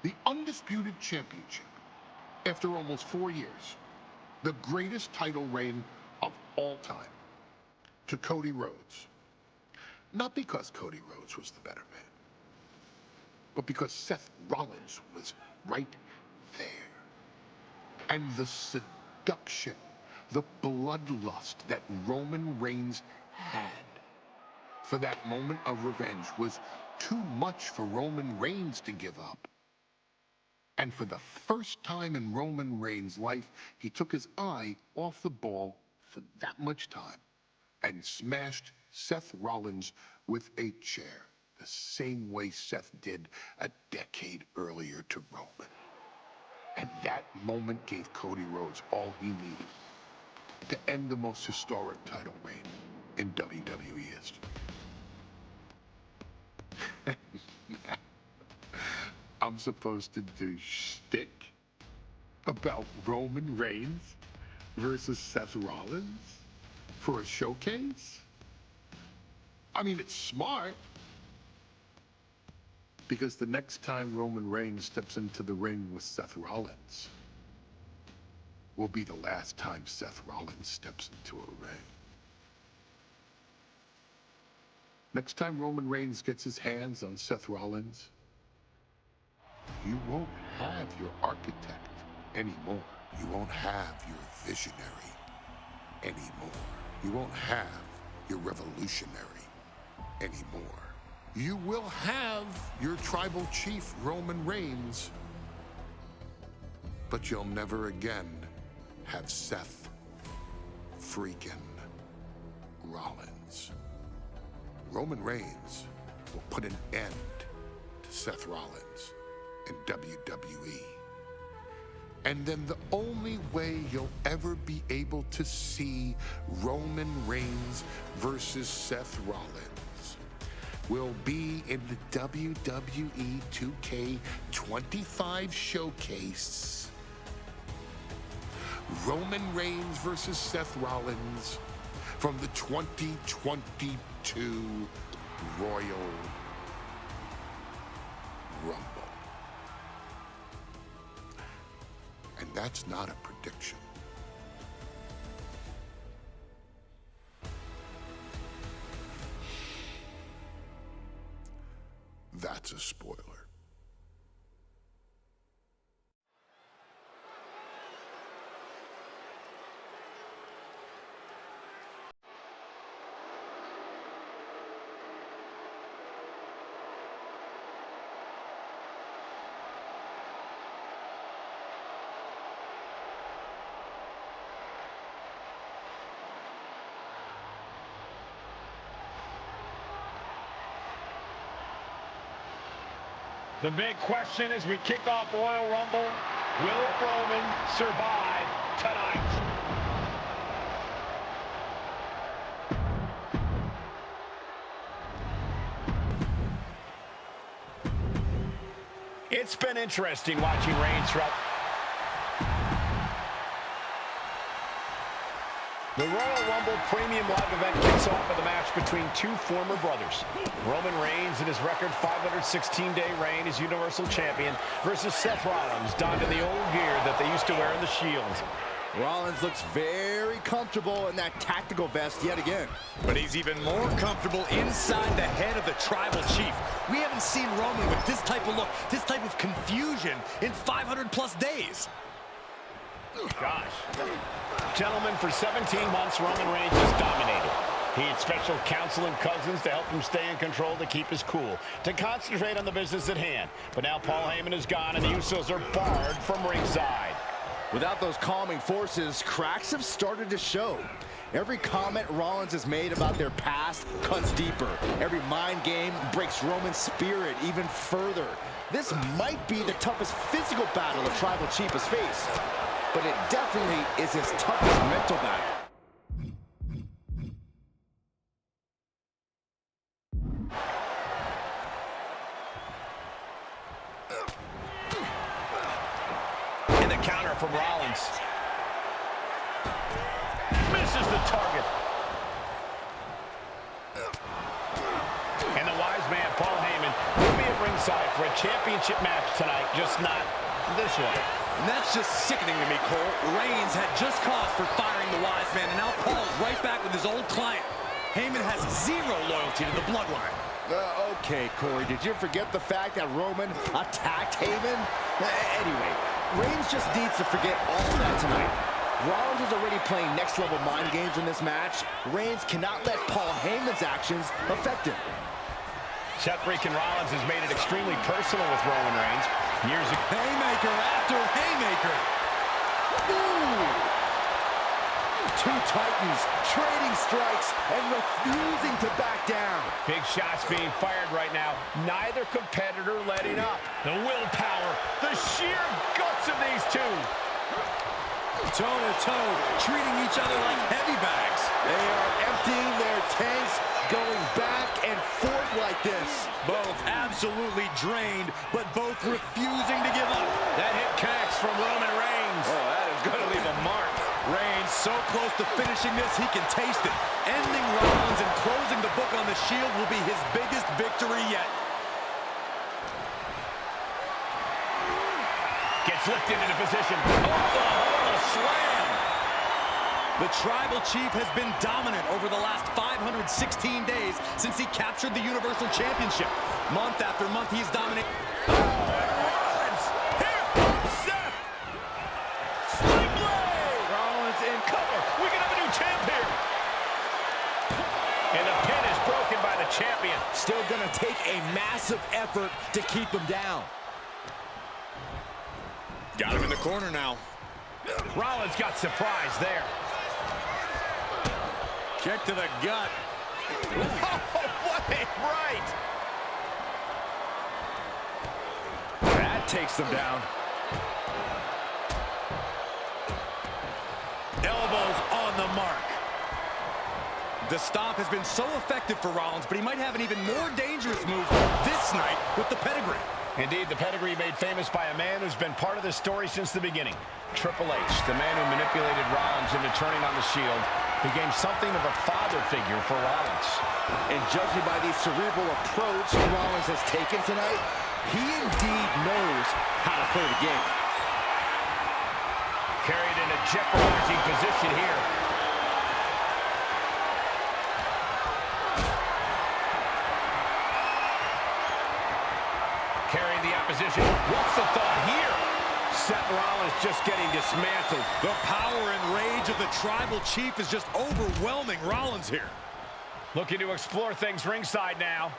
the undisputed championship after almost 4 years, the greatest title reign of all time, to Cody Rhodes. Not because Cody Rhodes was the better man, but because Seth Rollins was right there. And the seduction, the bloodlust that Roman Reigns had for that moment of revenge was too much for Roman Reigns to give up. And for the first time in Roman Reigns' life, he took his eye off the ball for that much time and smashed Seth Rollins with a chair, the same way Seth did a decade earlier to Roman. And that moment gave Cody Rhodes all he needed to end the most historic title reign in WWE history. I'm supposed to do shtick about Roman Reigns versus Seth Rollins for a showcase? I mean, it's smart. Because the next time Roman Reigns steps into the ring with Seth Rollins will be the last time Seth Rollins steps into a ring. Next time Roman Reigns gets his hands on Seth Rollins, you won't have your architect anymore. You won't have your visionary anymore. You won't have your revolutionary anymore. You will have your tribal chief, Roman Reigns, but you'll never again have Seth freaking Rollins. Roman Reigns will put an end to Seth Rollins in WWE. And then the only way you'll ever be able to see Roman Reigns versus Seth Rollins will be in the WWE 2K25 Showcase. Roman Reigns versus Seth Rollins from the 2022 Royal Rumble. And that's not a prediction. That's a spoiler. The big question as we kick off Royal Rumble, will Roman survive tonight? It's been interesting watching Reigns throughout. The Royal Rumble Premium Live event kicks off with a match between two former brothers. Roman Reigns in his record 516-day reign as Universal Champion versus Seth Rollins, donned in the old gear that they used to wear in the Shield. Rollins looks very comfortable in that tactical vest yet again. But he's even more comfortable inside the head of the tribal chief. We haven't seen Roman with this type of look, this type of confusion in 500+ days. Gosh. Gentlemen, for 17 months, Roman Reigns has dominated. He had special counsel and cousins to help him stay in control, to keep his cool, to concentrate on the business at hand. But now Paul Heyman is gone, and the Usos are barred from ringside. Without those calming forces, cracks have started to show. Every comment Rollins has made about their past cuts deeper. Every mind game breaks Roman's spirit even further. This might be the toughest physical battle the tribal chief has faced, but it definitely is his toughest mental battle. And the counter from Rollins. Misses the target. And the wise man, Paul Heyman, will be at ringside for a championship match tonight, just not this one. And that's just sickening to me, Cole. Reigns had just cause for firing the wise man, and now Paul's right back with his old client. Heyman has zero loyalty to the Bloodline. Okay, Corey, did you forget the fact that Roman attacked Heyman? Anyway, Reigns just needs to forget all that tonight. Rollins is already playing next-level mind games in this match. Reigns cannot let Paul Heyman's actions affect him. Seth freaking Rollins has made it extremely personal with Roman Reigns. Years ago. Haymaker after haymaker. Ooh. Two titans trading strikes and refusing to back down. Big shots being fired right now. Neither competitor letting up. The willpower, the sheer guts of these two. Toe-to-toe, treating each other like heavy bags. They are emptying their tanks, going back and forth like this. Both absolutely drained, but both refusing to give up. That hit connects from Roman Reigns. Oh, that is going to leave a mark. Reigns so close to finishing this, he can taste it. Ending Rollins and closing the book on the Shield will be his biggest victory yet. flicked into position. Oh, a slam. The Tribal Chief has been dominant over the last 516 days since he captured the Universal Championship. Month after month, he's dominated. Rollins! Here comes Seth! Sling blade! Rollins in cover. We can have a new champ here. And the pin is broken by the champion. Still gonna take a massive effort to keep him down. Got him in the corner now. Rollins got surprised there. Kick to the gut. What a right! That takes them down. Elbows on the mark. The stomp has been so effective for Rollins, but he might have an even more dangerous move this night with the pedigree. Indeed, the pedigree made famous by a man who's been part of this story since the beginning. Triple H, the man who manipulated Rollins into turning on the Shield, became something of a father figure for Rollins. And judging by the cerebral approach Rollins has taken tonight, he indeed knows how to play the game. Carried in a jeopardizing position here. Carrying the opposition. What's the thought here? Seth Rollins just getting dismantled. The power and rage of the Tribal Chief is just overwhelming Rollins here. Looking to explore things ringside now.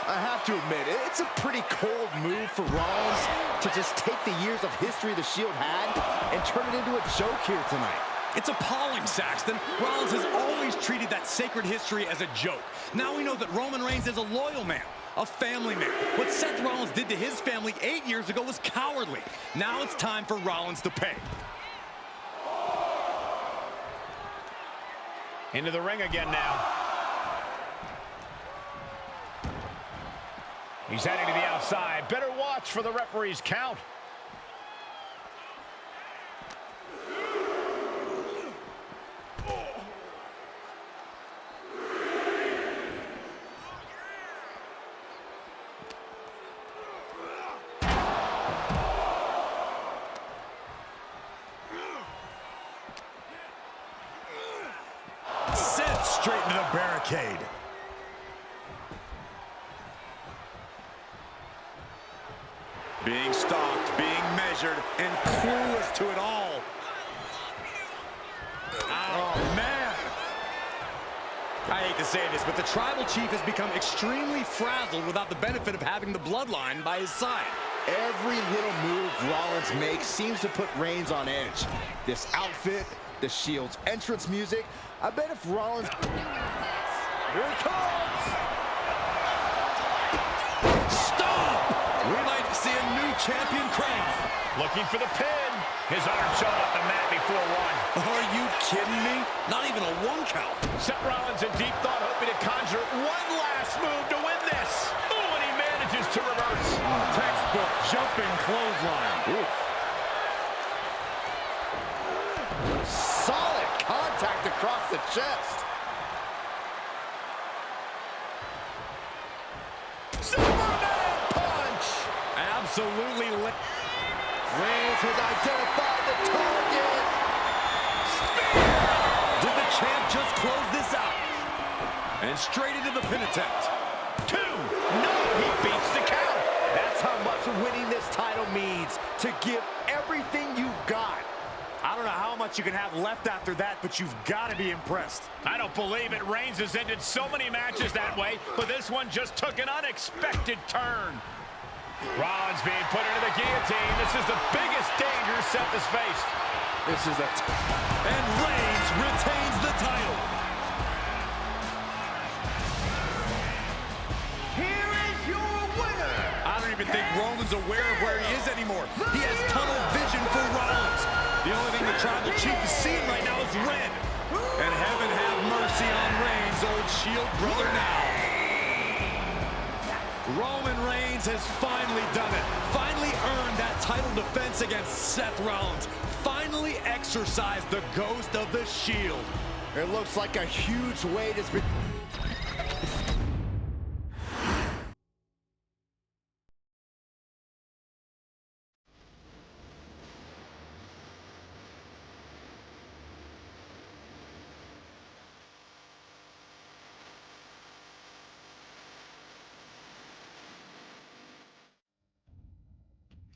I have to admit, it's a pretty cold move for Rollins to just take the years of history the Shield had and turn it into a joke here tonight. It's appalling, Saxton. Rollins has always treated that sacred history as a joke. Now we know that Roman Reigns is a loyal man, a family man. What Seth Rollins did to his family 8 years ago was cowardly. Now it's time for Rollins to pay. Into the ring again now. He's heading to the outside. Better watch for the referee's count. Sent straight into the barricade. Being stalked, being measured, and clueless to it all. Oh, man. I hate to say this, but the Tribal Chief has become extremely frazzled without the benefit of having the Bloodline by his side. Every little move Rollins makes seems to put Reigns on edge. This outfit, the Shield's entrance music, I bet if Rollins... Here it comes! Stop! We might see a new champion crowned. Looking for the pin. His arm showed off the mat before one. Are you kidding me? Not even a 1 count. Seth Rollins in deep thought, hoping to conjure one last move to win this. Oh, and he manages to reverse. Textbook jumping clothesline. Oof. Solid contact across the chest. Superman punch! Absolutely lit. Reigns has identified the target. Did the champ just close this out? And straight into the pin attempt. 2. No, he beats the count. That's how much winning this title means. To give everything you've got. I don't know how much you can have left after that, but you've got to be impressed. I don't believe it. Reigns has ended so many matches that way, but this one just took an unexpected turn. Rollins being put into the guillotine. This is the biggest danger Seth has faced. This is a... And Reigns retains the title. Here is your winner. I don't even think Roman's aware of where he is anymore. He has tunnel vision for Rollins. The only thing the Tribal Chief is seeing right now is red. And heaven have mercy on Reigns, old Shield brother now. Roman Reigns has finally done it. Finally earned that title defense against Seth Rollins. Finally exorcised the ghost of the Shield. It looks like a huge weight has been...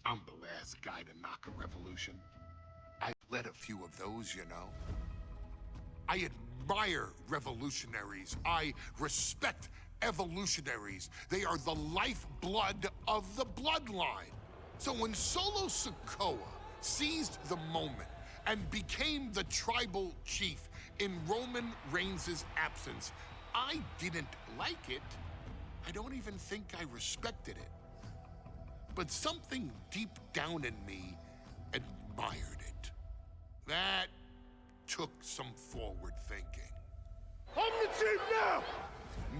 I'm the last guy to knock a revolution. I led a few of those, you know. I admire revolutionaries. I respect evolutionaries. They are the lifeblood of the bloodline. So when Solo Sikoa seized the moment and became the tribal chief in Roman Reigns' absence, I didn't like it. I don't even think I respected it. But something deep down in me admired it. That took some forward thinking. I'm the chief now!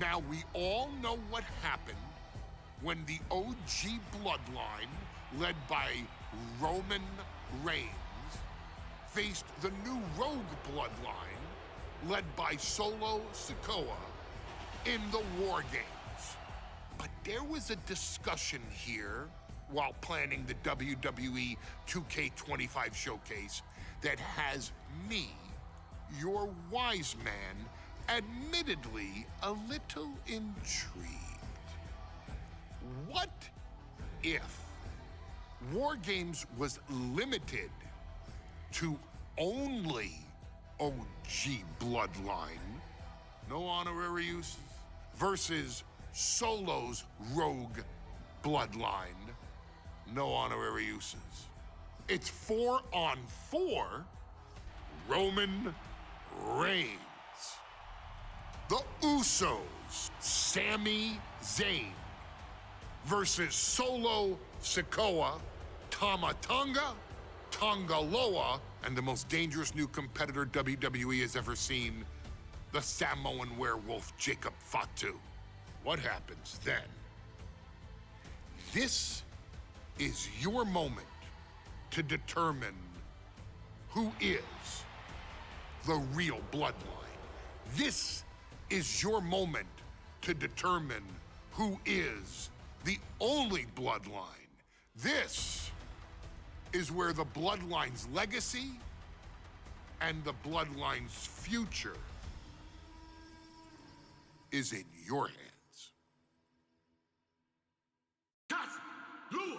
Now we all know what happened when the OG bloodline, led by Roman Reigns, faced the new rogue bloodline, led by Solo Sikoa, in the War Games. But there was a discussion here while planning the WWE 2K25 showcase that has me, your wise man, admittedly a little intrigued. What if War Games was limited to only OG bloodline, no honorary uses, versus Solo's rogue bloodline, no honorary uses? It's 4-on-4 Roman Reigns. The Usos, Sami Zayn, versus Solo Sikoa, Tama Tonga, Tonga Loa, and the most dangerous new competitor WWE has ever seen, the Samoan werewolf Jacob Fatu. What happens then? This is your moment to determine who is the real bloodline. This is your moment to determine who is the only bloodline. This is where the bloodline's legacy and the bloodline's future is in your hands. Das, Lu,